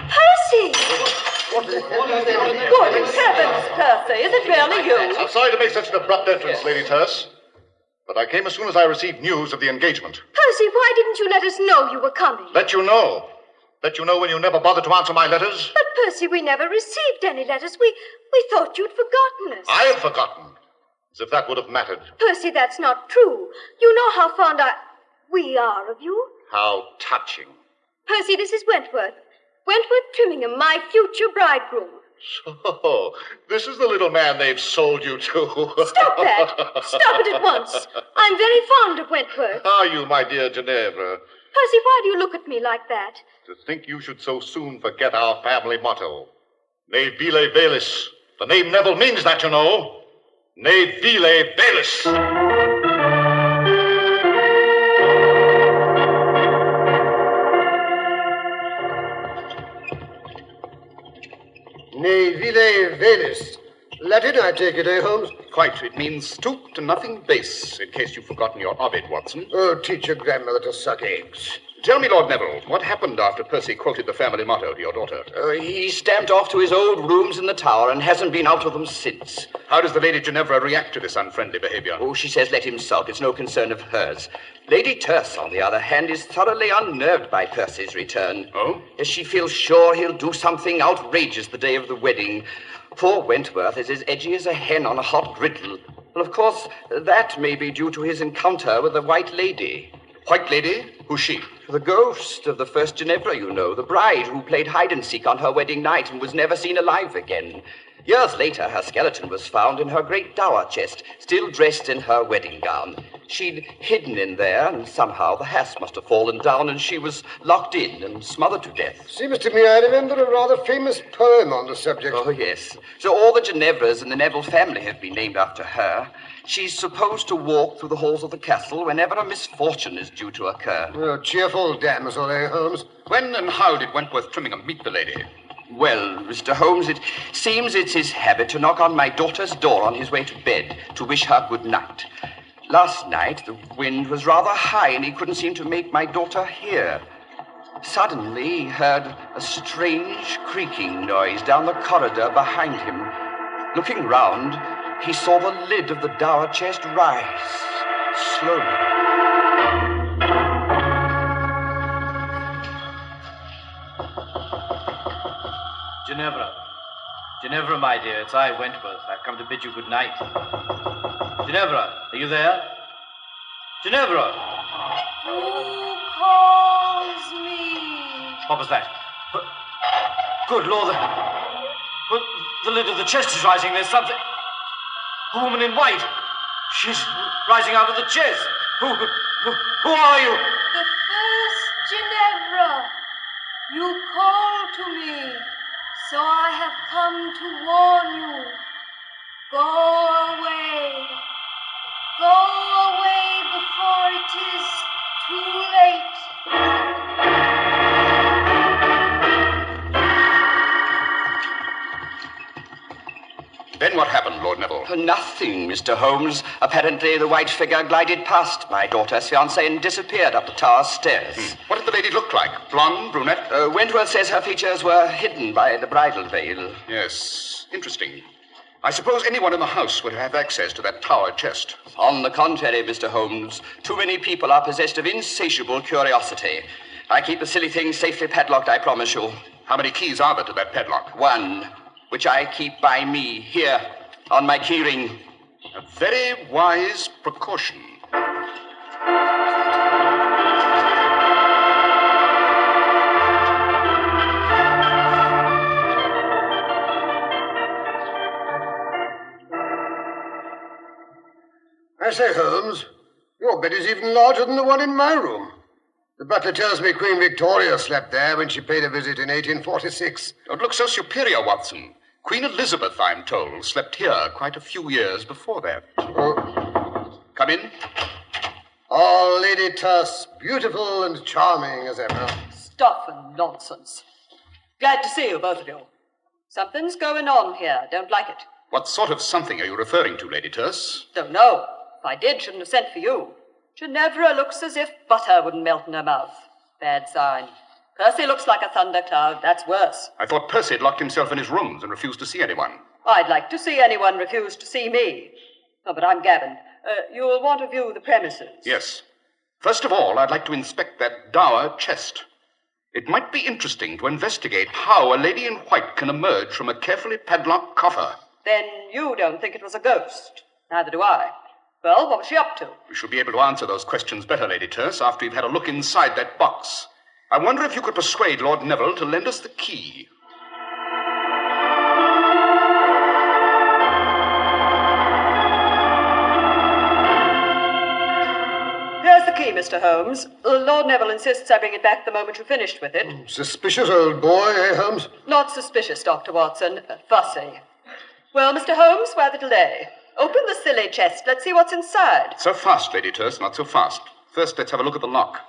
Speaker 18: Percy!
Speaker 19: Good heavens, Percy, is it really you?
Speaker 20: I'm sorry to make such an abrupt entrance, Lady Terce, but I came as soon as I received news of the engagement.
Speaker 18: Percy, why didn't you let us know you were coming?
Speaker 20: Let you know. Let you know when you never bothered to answer my letters.
Speaker 18: But, Percy, we never received any letters. We thought you'd forgotten us.
Speaker 20: I had forgotten. As if that would have mattered.
Speaker 18: Percy, that's not true. You know how fond we are of you.
Speaker 20: How touching.
Speaker 18: Percy, this is Wentworth. Wentworth Trimmingham, my future bridegroom.
Speaker 20: So, this is the little man they've sold you to.
Speaker 18: Stop that. Stop it at once. I'm very fond of Wentworth.
Speaker 20: Are you, my dear Ginevra?
Speaker 18: Percy, why do you look at me like that?
Speaker 20: To think you should so soon forget our family motto. Ne vile velis. The name Neville means that, you know. Ne vile velis.
Speaker 14: Ne vile velis. Latin, I take it, Holmes?
Speaker 16: Quite. It means stoop to nothing base, in case you've forgotten your Ovid, Watson.
Speaker 14: Oh, teach your grandmother to suck eggs.
Speaker 16: Tell me, Lord Neville, what happened after Percy quoted the family motto to your daughter?
Speaker 17: He stamped off to his old rooms in the tower and hasn't been out of them since.
Speaker 16: How does the Lady Ginevra react to this unfriendly behavior?
Speaker 17: Oh, she says let him sulk. It's no concern of hers. Lady Terce, on the other hand, is thoroughly unnerved by Percy's return.
Speaker 16: Oh?
Speaker 17: As she feels sure he'll do something outrageous the day of the wedding. Poor Wentworth is as edgy as a hen on a hot griddle. Well, of course, that may be due to his encounter with the White Lady.
Speaker 16: White Lady? Who's she?
Speaker 17: The ghost of the first Ginevra, you know, the bride who played hide-and-seek on her wedding night and was never seen alive again. Years later, her skeleton was found in her great dower chest, still dressed in her wedding gown. She'd hidden in there, and somehow the hasp must have fallen down, and she was locked in and smothered to death.
Speaker 14: Seems to me I remember a rather famous poem on the subject.
Speaker 17: Oh, yes. So all the Ginevras in the Neville family have been named after her. She's supposed to walk through the halls of the castle whenever a misfortune is due to occur.
Speaker 14: Oh, cheerful damsel, Holmes?
Speaker 16: When and how did Wentworth Trimmingham meet the lady?
Speaker 17: Well, Mr. Holmes, it seems it's his habit to knock on my daughter's door on his way to bed to wish her good night. Last night, the wind was rather high and he couldn't seem to make my daughter hear. Suddenly, he heard a strange creaking noise down the corridor behind him. Looking round, he saw the lid of the dower chest rise slowly.
Speaker 21: Ginevra, my dear, it's I, Wentworth. I've come to bid you good night. Ginevra, are you there? Ginevra!
Speaker 18: Who calls me?
Speaker 21: What was that? Good Lord, the lid of the chest is rising. There's something... A woman in white. She's rising out of the chest. Who are you?
Speaker 18: The first Ginevra. You called to me. So I have come to warn you. Go away.
Speaker 19: is too late.
Speaker 16: Then what happened, Lord Neville?
Speaker 17: Nothing, Mr. Holmes. Apparently, the white figure glided past my daughter's fiancé and disappeared up the tower stairs.
Speaker 16: What did the lady look like? Blonde, brunette?
Speaker 17: Wentworth says her features were hidden by the bridal veil.
Speaker 16: Yes, interesting. I suppose anyone in the house would have access to that tower chest.
Speaker 17: On the contrary, Mr. Holmes, too many people are possessed of insatiable curiosity. I keep the silly thing safely padlocked, I promise you.
Speaker 16: How many keys are there to that padlock?
Speaker 17: One, which I keep by me, here, on my keyring.
Speaker 16: A very wise precaution.
Speaker 14: I say, Holmes, your bed is even larger than the one in my room. The butler tells me Queen Victoria slept there when she paid a visit in 1846.
Speaker 16: Don't look so superior, Watson. Queen Elizabeth, I'm told, slept here quite a few years before that.
Speaker 14: Oh.
Speaker 16: Come in.
Speaker 14: Oh, Lady Tuss, beautiful and charming as ever.
Speaker 19: Stuff and nonsense. Glad to see you, both of you. Something's going on here. Don't like it.
Speaker 16: What sort of something are you referring to, Lady Tuss?
Speaker 19: Don't know. If I did, shouldn't have sent for you. Ginevra looks as if butter wouldn't melt in her mouth. Bad sign. Percy looks like a thundercloud. That's worse.
Speaker 16: I thought Percy had locked himself in his rooms and refused to see anyone.
Speaker 19: I'd like to see anyone refuse to see me. Oh, but I'm gabbing. You'll want to view the premises.
Speaker 16: Yes. First of all, I'd like to inspect that dower chest. It might be interesting to investigate how a lady in white can emerge from a carefully padlocked coffer.
Speaker 19: Then you don't think it was a ghost. Neither do I. Well, what was she up to?
Speaker 16: We shall be able to answer those questions better, Lady Tuss, after you've had a look inside that box. I wonder if you could persuade Lord Neville to lend us the key.
Speaker 19: Here's the key, Mr. Holmes. Lord Neville insists I bring it back the moment you've finished with it.
Speaker 14: Suspicious old boy, eh, Holmes?
Speaker 19: Not suspicious, Dr. Watson. Fussy. Well, Mr. Holmes, why the delay? Open the silly chest. Let's see what's inside.
Speaker 16: So fast, Lady Tuss, not so fast. First, let's have a look at the lock.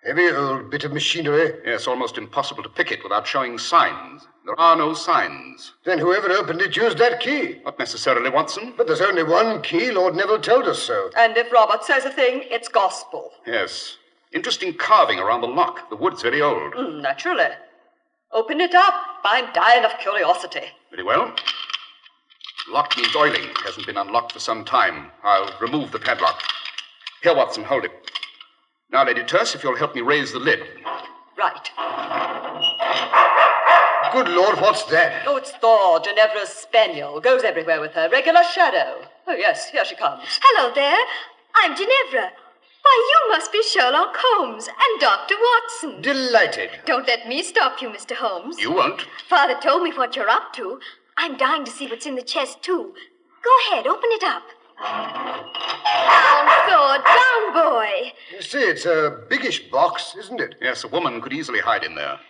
Speaker 14: Heavy old bit of machinery.
Speaker 16: Yes, almost impossible to pick it without showing signs. There are no signs.
Speaker 14: Then whoever opened it used that key.
Speaker 16: Not necessarily, Watson.
Speaker 14: But there's only one key. Lord Neville told us so.
Speaker 19: And if Robert says a thing, it's gospel.
Speaker 16: Yes. Interesting carving around the lock. The wood's very old.
Speaker 19: Naturally. Open it up. I'm dying of curiosity.
Speaker 16: Very well. Lock needs oiling. It hasn't been unlocked for some time. I'll remove the padlock. Here, Watson, hold it. Now, Lady Tuss, if you'll help me raise the lid.
Speaker 19: Right.
Speaker 14: Good Lord, what's that?
Speaker 19: Oh, it's Thor, Ginevra's spaniel. Goes everywhere with her. Regular shadow. Oh, yes, here she comes.
Speaker 18: Hello there. I'm Ginevra. Why, you must be Sherlock Holmes and Dr. Watson.
Speaker 14: Delighted.
Speaker 18: Don't let me stop you, Mr. Holmes.
Speaker 16: You won't.
Speaker 18: Father told me what you're up to. I'm dying to see what's in the chest, too. Go ahead, open it up. Down, Thor, down, boy.
Speaker 14: You see, it's a biggish box, isn't it?
Speaker 16: Yes, a woman could easily hide in there.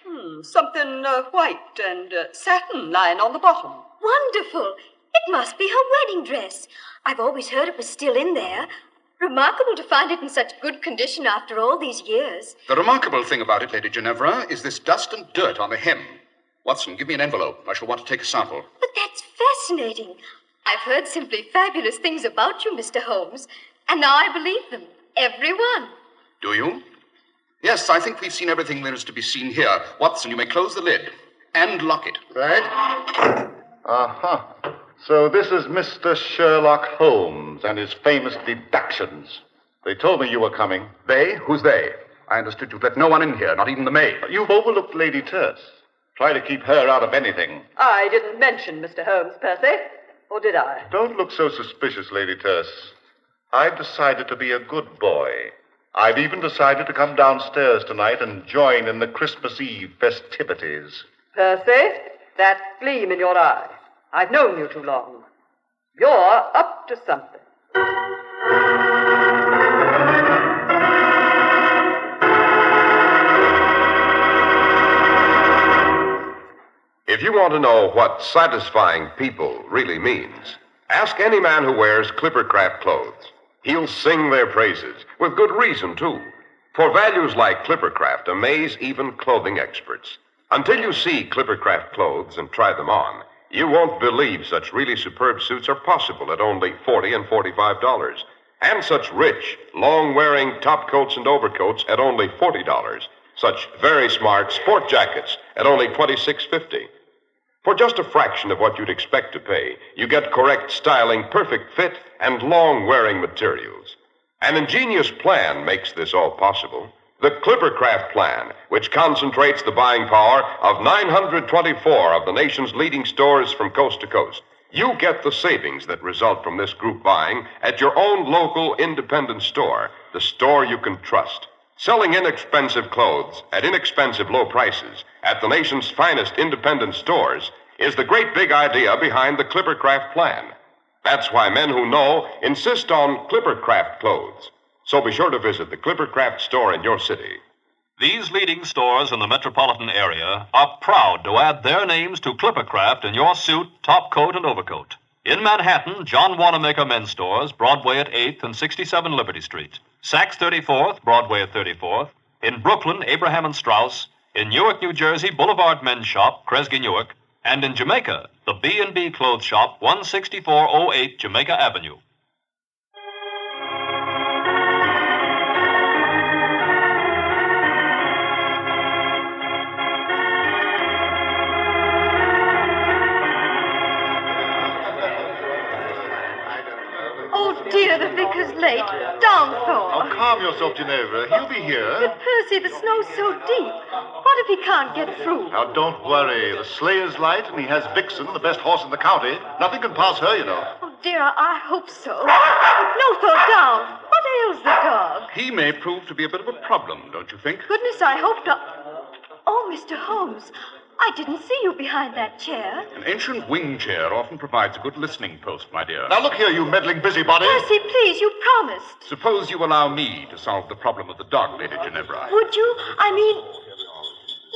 Speaker 19: Something white and satin lying on the bottom.
Speaker 18: Wonderful. It must be her wedding dress. I've always heard it was still in there. Remarkable to find it in such good condition after all these years.
Speaker 16: The remarkable thing about it, Lady Ginevra, is this dust and dirt on the hem. Watson, give me an envelope. I shall want to take a sample.
Speaker 18: But that's fascinating. I've heard simply fabulous things about you, Mr. Holmes, and now I believe them. Every one.
Speaker 16: Do you? Yes, I think we've seen everything there is to be seen here. Watson, you may close the lid and lock it.
Speaker 14: Right.
Speaker 20: Aha. So this is Mr. Sherlock Holmes and his famous deductions. They told me you were coming.
Speaker 16: They? Who's they? I understood you'd let no one in here, not even the maid.
Speaker 20: You've overlooked Lady Tuss. Try to keep her out of anything.
Speaker 19: I didn't mention Mr. Holmes, Percy. Or did I?
Speaker 20: Don't look so suspicious, Lady Tuss. I've decided to be a good boy. I've even decided to come downstairs tonight and join in the Christmas Eve festivities.
Speaker 19: Percy, that gleam in your eye. I've known you too long. You're up to something.
Speaker 13: If you want to know what satisfying people really means, ask any man who wears Clippercraft clothes. He'll sing their praises, with good reason, too. For values like Clippercraft amaze even clothing experts. Until you see Clippercraft clothes and try them on, you won't believe such really superb suits are possible at only $40 and $45. And such rich, long-wearing top coats and overcoats at only $40. Such very smart sport jackets at only $26.50. For just a fraction of what you'd expect to pay, you get correct styling, perfect fit, and long-wearing materials. An ingenious plan makes this all possible. The Clippercraft plan, which concentrates the buying power of 924 of the nation's leading stores from coast to coast. You get the savings that result from this group buying at your own local independent store, the store you can trust. Selling inexpensive clothes at inexpensive low prices at the nation's finest independent stores is the great big idea behind the Clippercraft plan. That's why men who know insist on Clippercraft clothes. So be sure to visit the Clippercraft store in your city.
Speaker 7: These leading stores in the metropolitan area are proud to add their names to Clippercraft in your suit, top coat, and overcoat. In Manhattan, John Wanamaker Men's Stores, Broadway at 8th and 67 Liberty Street. Saks 34th, Broadway at 34th. In Brooklyn, Abraham and Straus. In Newark, New Jersey, Boulevard Men's Shop, Kresge, Newark. And in Jamaica, the B&B Clothes Shop, 16408 Jamaica Avenue.
Speaker 22: Dear, the vicar's late. Down, Thorne.
Speaker 20: Oh, calm yourself, Ginevra. He'll be here.
Speaker 22: But, Percy, the snow's so deep. What if he can't get through?
Speaker 20: Now, don't worry. The sleigh is light, and he has Vixen, the best horse in the county. Nothing can pass her, you know.
Speaker 22: Oh, dear, I hope so. No, Thorne, down. What ails the dog?
Speaker 16: He may prove to be a bit of a problem, don't you think?
Speaker 22: Goodness, I hope not. Oh, Mr. Holmes, I didn't see you behind that chair.
Speaker 16: An ancient wing chair often provides a good listening post, my dear.
Speaker 20: Now, look here, you meddling busybody.
Speaker 22: Percy, please, you promised.
Speaker 16: Suppose you allow me to solve the problem of the dog, Lady Ginevra.
Speaker 22: Would you? I mean,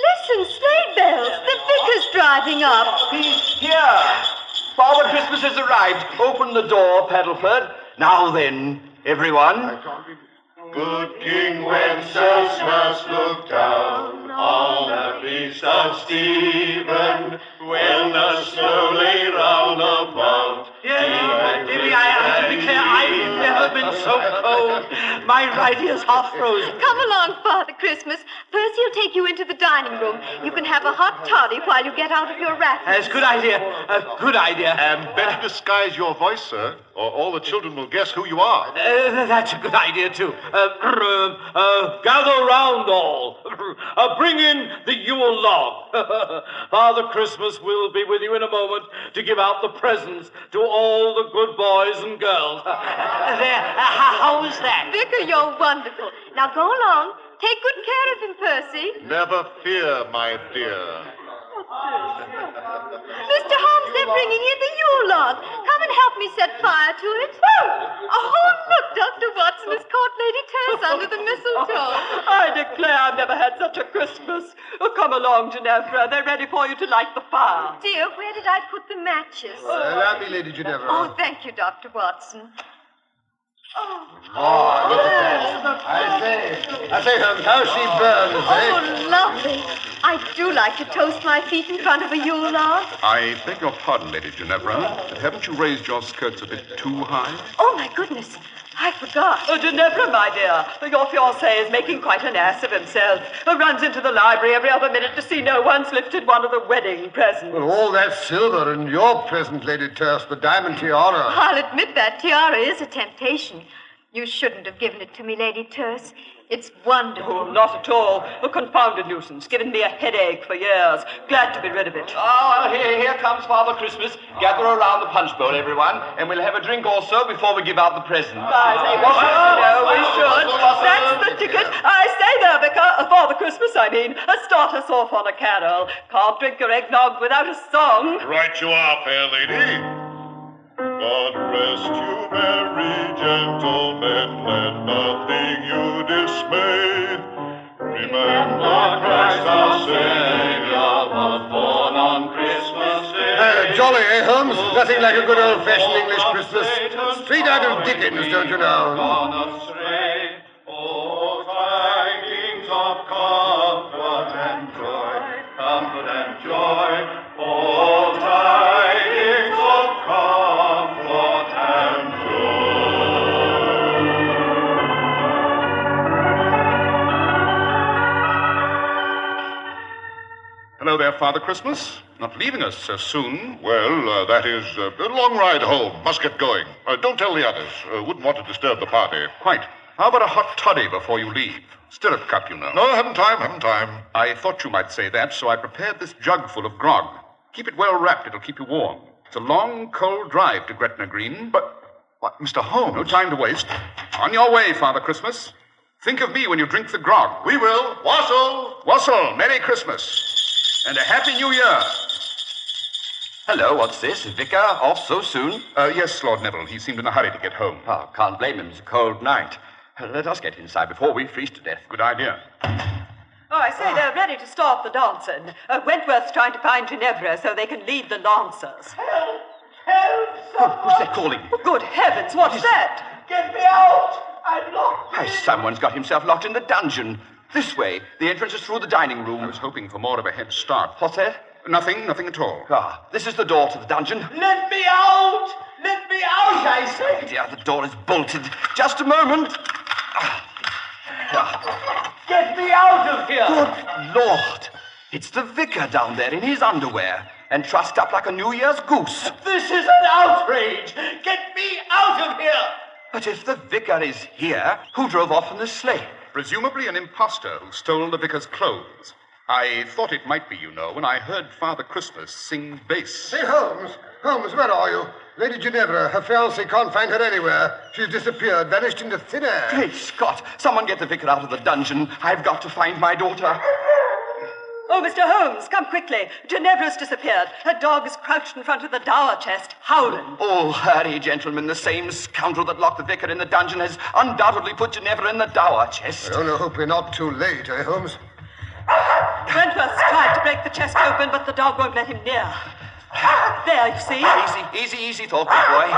Speaker 22: listen, sleigh bells. The vicar's driving up.
Speaker 23: He's here. Father Christmas has arrived. Open the door, Paddleford. Now then, everyone.
Speaker 12: Good King Wenceslas looked down on the feast of Stephen when the snow lay round about.
Speaker 21: Dearie, I have to declare I've never been so cold. My right ear's half frozen.
Speaker 22: Come along, Father Christmas. Percy'll take you into the dining room. You can have a hot toddy while you get out of your wrap.
Speaker 21: That's a good idea. A good idea.
Speaker 20: And better disguise your voice, sir, or all the children will guess who you are.
Speaker 21: That's a good idea, too. Gather round all. Bring in the Yule log. Father Christmas will be with you in a moment to give out the presents to all the good boys and girls. There, how is that?
Speaker 22: Vicar, you're wonderful. Now go along. Take good care of him, Percy.
Speaker 20: Never fear, my dear.
Speaker 22: Mr. Holmes, they're bringing in the Yule log. Come and help me set fire to it. Oh, look, Dr. Watson has caught Lady Terse under the mistletoe.
Speaker 19: I declare I've never had such a Christmas. Oh, come along, Ginevra. They're ready for you to light the fire.
Speaker 22: Dear, where did I put the matches?
Speaker 10: Allow me, Lady Ginevra.
Speaker 22: Oh, thank you, Dr. Watson.
Speaker 10: Oh, look at that. I say, Holmes, how she burns,
Speaker 22: Oh, lovely. I do like to toast my feet in front of a Yule log.
Speaker 16: I beg your pardon, Lady Ginevra, but haven't you raised your skirts a bit too high?
Speaker 22: Oh, my goodness. I forgot.
Speaker 19: Oh, Ginevra, my dear, your fiancé is making quite an ass of himself. Runs into the library every other minute to see no one's lifted one of the wedding presents.
Speaker 10: Well, all that silver and your present, Lady Terse, the diamond tiara.
Speaker 22: I'll admit that tiara is a temptation. You shouldn't have given it to me, Lady Terse. It's wonderful.
Speaker 19: Oh, not at all. A confounded nuisance. Given me a headache for years. Glad to be rid of it.
Speaker 23: Oh, here comes Father Christmas. Gather around the punch bowl, everyone, and we'll have a drink or so before we give out the presents.
Speaker 19: I say, we should. That's the ticket. I say there, Vicar. Father Christmas, I mean. Start us off on a carol. Can't drink your eggnog without a song.
Speaker 12: Right you are, fair lady. God rest you, merry gentlemen, let nothing you dismay. Remember Christ our Savior was born on Christmas Day.
Speaker 14: jolly, eh, Holmes? Nothing like a good old-fashioned English Christmas. Straight out of Dickens, don't you know?
Speaker 12: Oh, tidings of comfort and joy, comfort and joy. Oh, tidings of comfort and
Speaker 4: Hello there, Father Christmas. Not leaving us so soon.
Speaker 20: Well, that is a long ride home. Must get going. Don't tell the others. Wouldn't want to disturb the party.
Speaker 4: Quite. How about a hot toddy before you leave? Stirrup cup, you know.
Speaker 20: No, haven't time.
Speaker 4: I thought you might say that, so I prepared this jug full of grog. Keep it well wrapped. It'll keep you warm. It's a long, cold drive to Gretna Green. But,
Speaker 20: what, Mr. Holmes?
Speaker 4: No time to waste. On your way, Father Christmas. Think of me when you drink the grog.
Speaker 20: We will. Wassel!
Speaker 4: Wassel, Merry Christmas. And a Happy New Year.
Speaker 17: Hello, what's this? Vicar off so soon?
Speaker 4: Yes, Lord Neville. He seemed in a hurry to get home.
Speaker 17: Oh, can't blame him. It's a cold night. Let us get inside before we freeze to death.
Speaker 4: Good idea.
Speaker 19: Oh, I say, they're ready to start the dancing. Wentworth's trying to find Ginevra so they can lead the lancers.
Speaker 17: Who's that calling?
Speaker 19: Oh, good heavens, what's that?
Speaker 23: Get me out! I'm locked.
Speaker 17: Why, someone's got himself locked in the dungeon. This way. The entrance is through the dining room.
Speaker 4: I was hoping for more of a head start.
Speaker 17: What's that?
Speaker 4: Nothing at all.
Speaker 17: Ah, this is the door to the dungeon.
Speaker 23: Let me out! Let me out, I say!
Speaker 17: Dear, the door is bolted. Just a moment.
Speaker 23: Get me out of here!
Speaker 17: Good Lord! It's the vicar down there in his underwear and trussed up like a New Year's goose.
Speaker 23: This is an outrage! Get me out of here!
Speaker 17: But if the vicar is here, who drove off in the sleigh?
Speaker 4: Presumably an impostor who stole the vicar's clothes. I thought it might be, you know, when I heard Father Christmas sing bass.
Speaker 14: Say, Holmes, where are you? Lady Ginevra, her fiancé can't find her anywhere. She's disappeared, vanished into thin air.
Speaker 17: Great Scott! Someone get the vicar out of the dungeon. I've got to find my daughter.
Speaker 19: Oh, Mr. Holmes, come quickly. Ginevra's disappeared. Her dog is crouched in front of the dower chest, howling.
Speaker 17: Oh, hurry, gentlemen. The same scoundrel that locked the vicar in the dungeon has undoubtedly put Ginevra in the dower chest.
Speaker 14: I only hope we're not too late, eh, Holmes?
Speaker 19: Wentworth's tried to break the chest open, but the dog won't let him near. There, you see?
Speaker 17: Easy, thoughtful boy.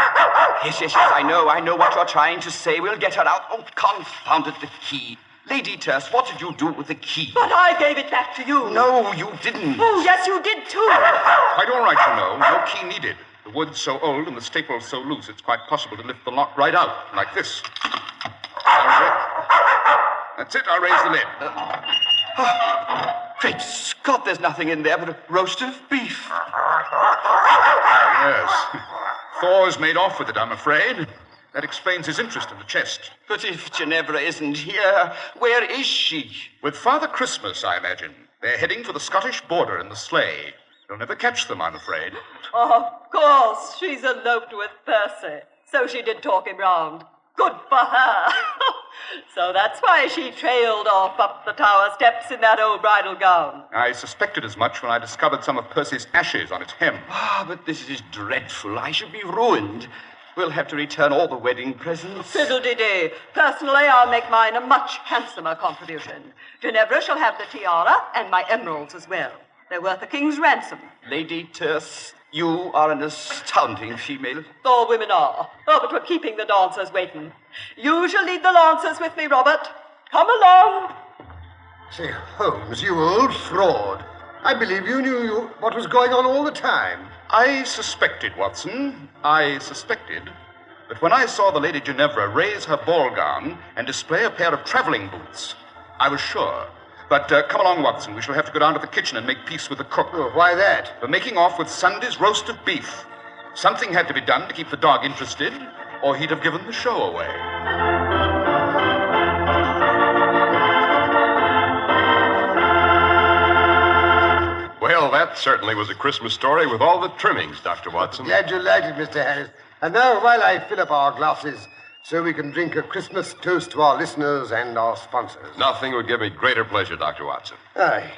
Speaker 17: Yes, I know what you're trying to say. We'll get her out. Oh, confound it, the key. Lady Terce, what did you do with the key?
Speaker 19: But I gave it back to you.
Speaker 17: No, you didn't.
Speaker 19: Oh, yes, you did, too.
Speaker 4: Quite all right, you know. No key needed. The wood's so old and the staples so loose, it's quite possible to lift the lock right out, like this. That's it. I'll raise the lid.
Speaker 17: Great Scott, there's nothing in there but a roast of beef.
Speaker 4: Yes. Thor's made off with it, I'm afraid. That explains his interest in the chest.
Speaker 17: But if Ginevra isn't here, where is she?
Speaker 4: With Father Christmas, I imagine. They're heading for the Scottish border in the sleigh. You'll never catch them, I'm afraid.
Speaker 19: Oh, of course. She's eloped with Percy. So she did talk him round. Good for her. So that's why she trailed off up the tower steps in that old bridal gown.
Speaker 4: I suspected as much when I discovered some of Percy's ashes on its hem.
Speaker 17: But this is dreadful. I should be ruined. We'll have to return all the wedding presents.
Speaker 19: Fiddle-dee-dee. Personally, I'll make mine a much handsomer contribution. Ginevra shall have the tiara and my emeralds as well. They're worth a king's ransom.
Speaker 17: Lady Terce, you are an astounding female.
Speaker 19: All women are. Oh, but we're keeping the dancers waiting. You shall lead the lancers with me, Robert. Come along.
Speaker 14: Say, Holmes, you old fraud. I believe you knew what was going on all the time.
Speaker 4: I suspected, Watson. I suspected. But when I saw the Lady Ginevra raise her ball gown and display a pair of traveling boots, I was sure. But come along, Watson. We shall have to go down to the kitchen and make peace with the cook.
Speaker 14: Oh, why that?
Speaker 4: We're making off with Sunday's roast of beef. Something had to be done to keep the dog interested, or he'd have given the show away.
Speaker 13: Well, that certainly was a Christmas story with all the trimmings, Dr. Watson.
Speaker 14: Glad you liked it, Mr. Harris. And now, while I fill up our glasses, so we can drink a Christmas toast to our listeners and our sponsors.
Speaker 13: Nothing would give me greater pleasure, Dr. Watson.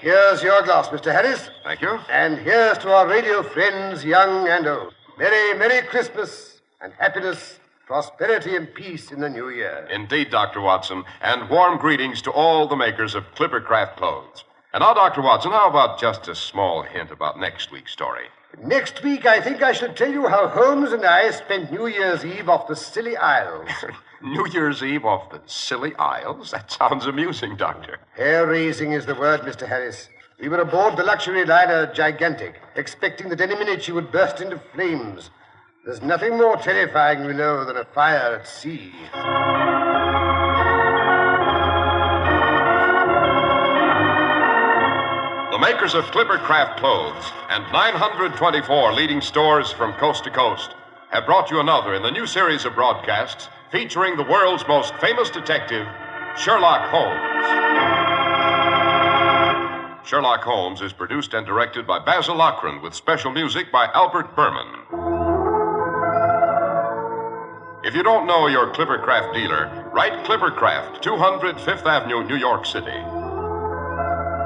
Speaker 14: Here's your glass, Mr. Harris.
Speaker 13: Thank you.
Speaker 14: And here's to our radio friends, young and old. Merry Christmas and happiness, prosperity and peace in the new year.
Speaker 13: Indeed, Dr. Watson, and warm greetings to all the makers of Clippercraft clothes. And now, Dr. Watson, how about just a small hint about next week's story?
Speaker 14: Next week, I think I shall tell you how Holmes and I spent New Year's Eve off the Scilly Isles.
Speaker 13: New Year's Eve off the Scilly Isles? That sounds amusing, Doctor.
Speaker 14: Hair-raising is the word, Mr. Harris. We were aboard the luxury liner Gigantic, expecting that any minute she would burst into flames. There's nothing more terrifying, you know, than a fire at sea.
Speaker 13: The makers of Clippercraft clothes and 924 leading stores from coast to coast have brought you another in the new series of broadcasts featuring the world's most famous detective, Sherlock Holmes. Sherlock Holmes is produced and directed by Basil with special music by Albert Berman. If you don't know your Clippercraft dealer, write Clippercraft, 200 Fifth Avenue, New York City.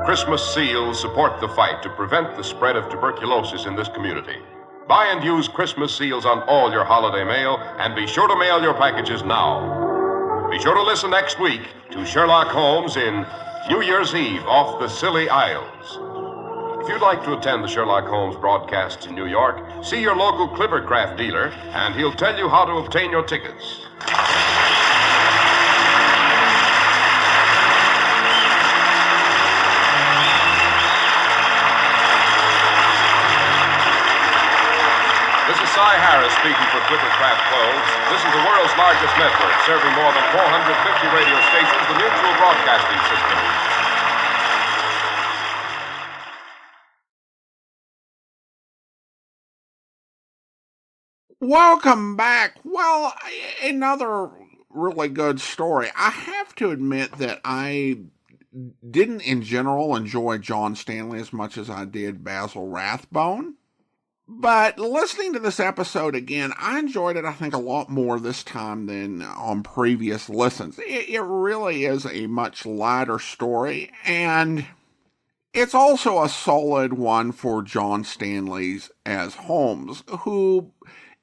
Speaker 13: Christmas seals support the fight to prevent the spread of tuberculosis in this community. Buy and use Christmas seals on all your holiday mail, and be sure to mail your packages now. Be sure to listen next week to Sherlock Holmes in New Year's Eve off the Scilly Isles. If you'd like to attend the Sherlock Holmes broadcasts in New York, see your local Clippercraft dealer, and he'll tell you how to obtain your tickets. This is Cy Harris speaking for Clippercraft Clothes. This is the world's largest network, serving more than 450 radio stations, the Mutual Broadcasting System.
Speaker 1: Welcome back. Well, another really good story. I have to admit that I didn't in general enjoy John Stanley as much as I did Basil Rathbone. But listening to this episode again, I enjoyed it, I think, a lot more this time than on previous listens. It really is a much lighter story, and it's also a solid one for John Stanley as Holmes, who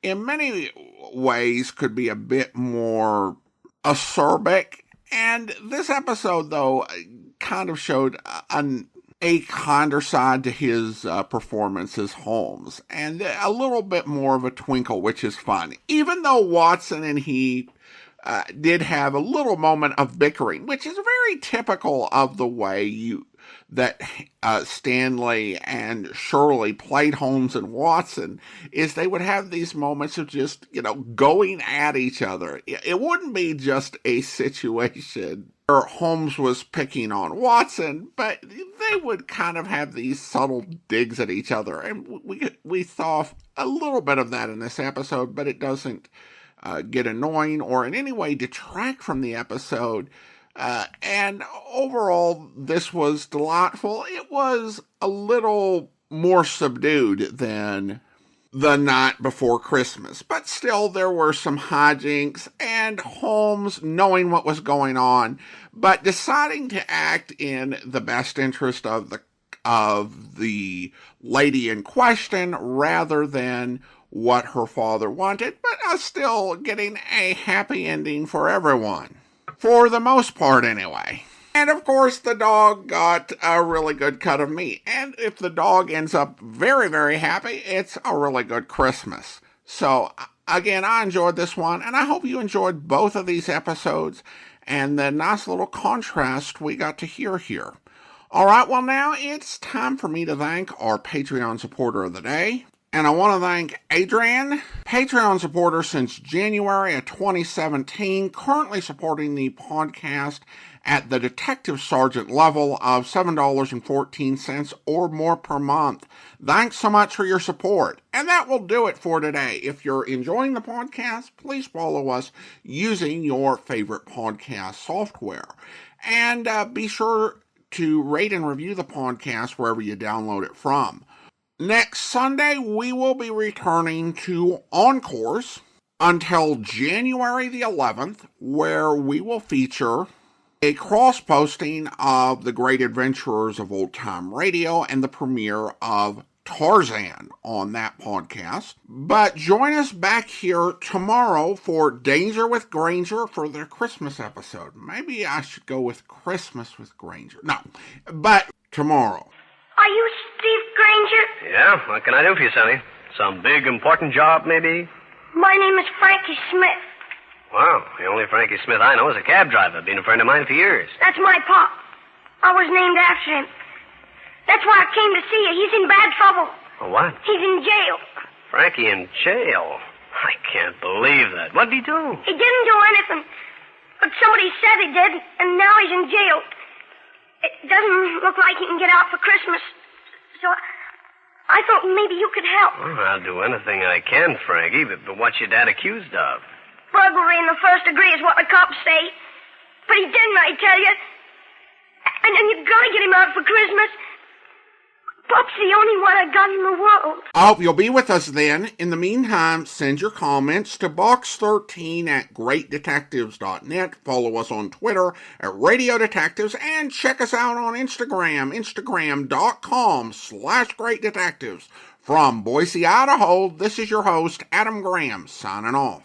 Speaker 1: in many ways could be a bit more acerbic. And this episode, though, kind of showed a kinder side to his performance as Holmes, and a little bit more of a twinkle, which is fun. Even though Watson and he did have a little moment of bickering, which is very typical of the way that Stanley and Shirley played Holmes and Watson, is they would have these moments of just, going at each other. It wouldn't be just a situation where Holmes was picking on Watson, but they would kind of have these subtle digs at each other. And we saw a little bit of that in this episode, but it doesn't get annoying or in any way detract from the episode. And overall, this was delightful. It was a little more subdued than The Night Before Christmas, but still there were some hijinks and Holmes knowing what was going on, but deciding to act in the best interest of the lady in question rather than what her father wanted, but still getting a happy ending for everyone. For the most part, anyway. And of course, the dog got a really good cut of meat. And if the dog ends up very, very happy, it's a really good Christmas. So, again, I enjoyed this one, and I hope you enjoyed both of these episodes and the nice little contrast we got to hear here. All right, well, now it's time for me to thank our Patreon supporter of the day. And I want to thank Adrian, Patreon supporter since January of 2017, currently supporting the podcast at the Detective Sergeant level of $7.14 or more per month. Thanks so much for your support. And that will do it for today. If you're enjoying the podcast, please follow us using your favorite podcast software. And be sure to rate and review the podcast wherever you download it from. Next Sunday, we will be returning to Encores until January the 11th, where we will feature a cross-posting of The Great Adventurers of Old Time Radio and the premiere of Tarzan on that podcast. But join us back here tomorrow for Danger with Granger for their Christmas episode. Maybe I should go with Christmas with Granger. No, but tomorrow.
Speaker 5: Are you Steve Granger?
Speaker 6: Yeah, what can I do for you, Sonny? Some big, important job, maybe?
Speaker 5: My name is Frankie Smith.
Speaker 6: Wow, the only Frankie Smith I know is a cab driver. Been a friend of mine for years.
Speaker 5: That's my pop. I was named after him. That's why I came to see you. He's in bad trouble.
Speaker 6: Oh, what?
Speaker 5: He's in jail.
Speaker 6: Frankie in jail? I can't believe that. What did he do?
Speaker 5: He didn't do anything. But somebody said he did, and now he's in jail. It doesn't look like he can get out for Christmas. So I thought maybe you could help.
Speaker 6: Well, I'll do anything I can, Frankie, but what's your dad accused of?
Speaker 5: Burglary in the first degree is what the cops say. But he didn't, I tell you. And you've got to get him out for Christmas. Pop's the only one I got in the world.
Speaker 1: I hope you'll be with us then. In the meantime, send your comments to box13@greatdetectives.net. Follow us on Twitter at Radio Detectives and check us out on Instagram, instagram.com/greatdetectives. From Boise, Idaho, this is your host, Adam Graham, signing off.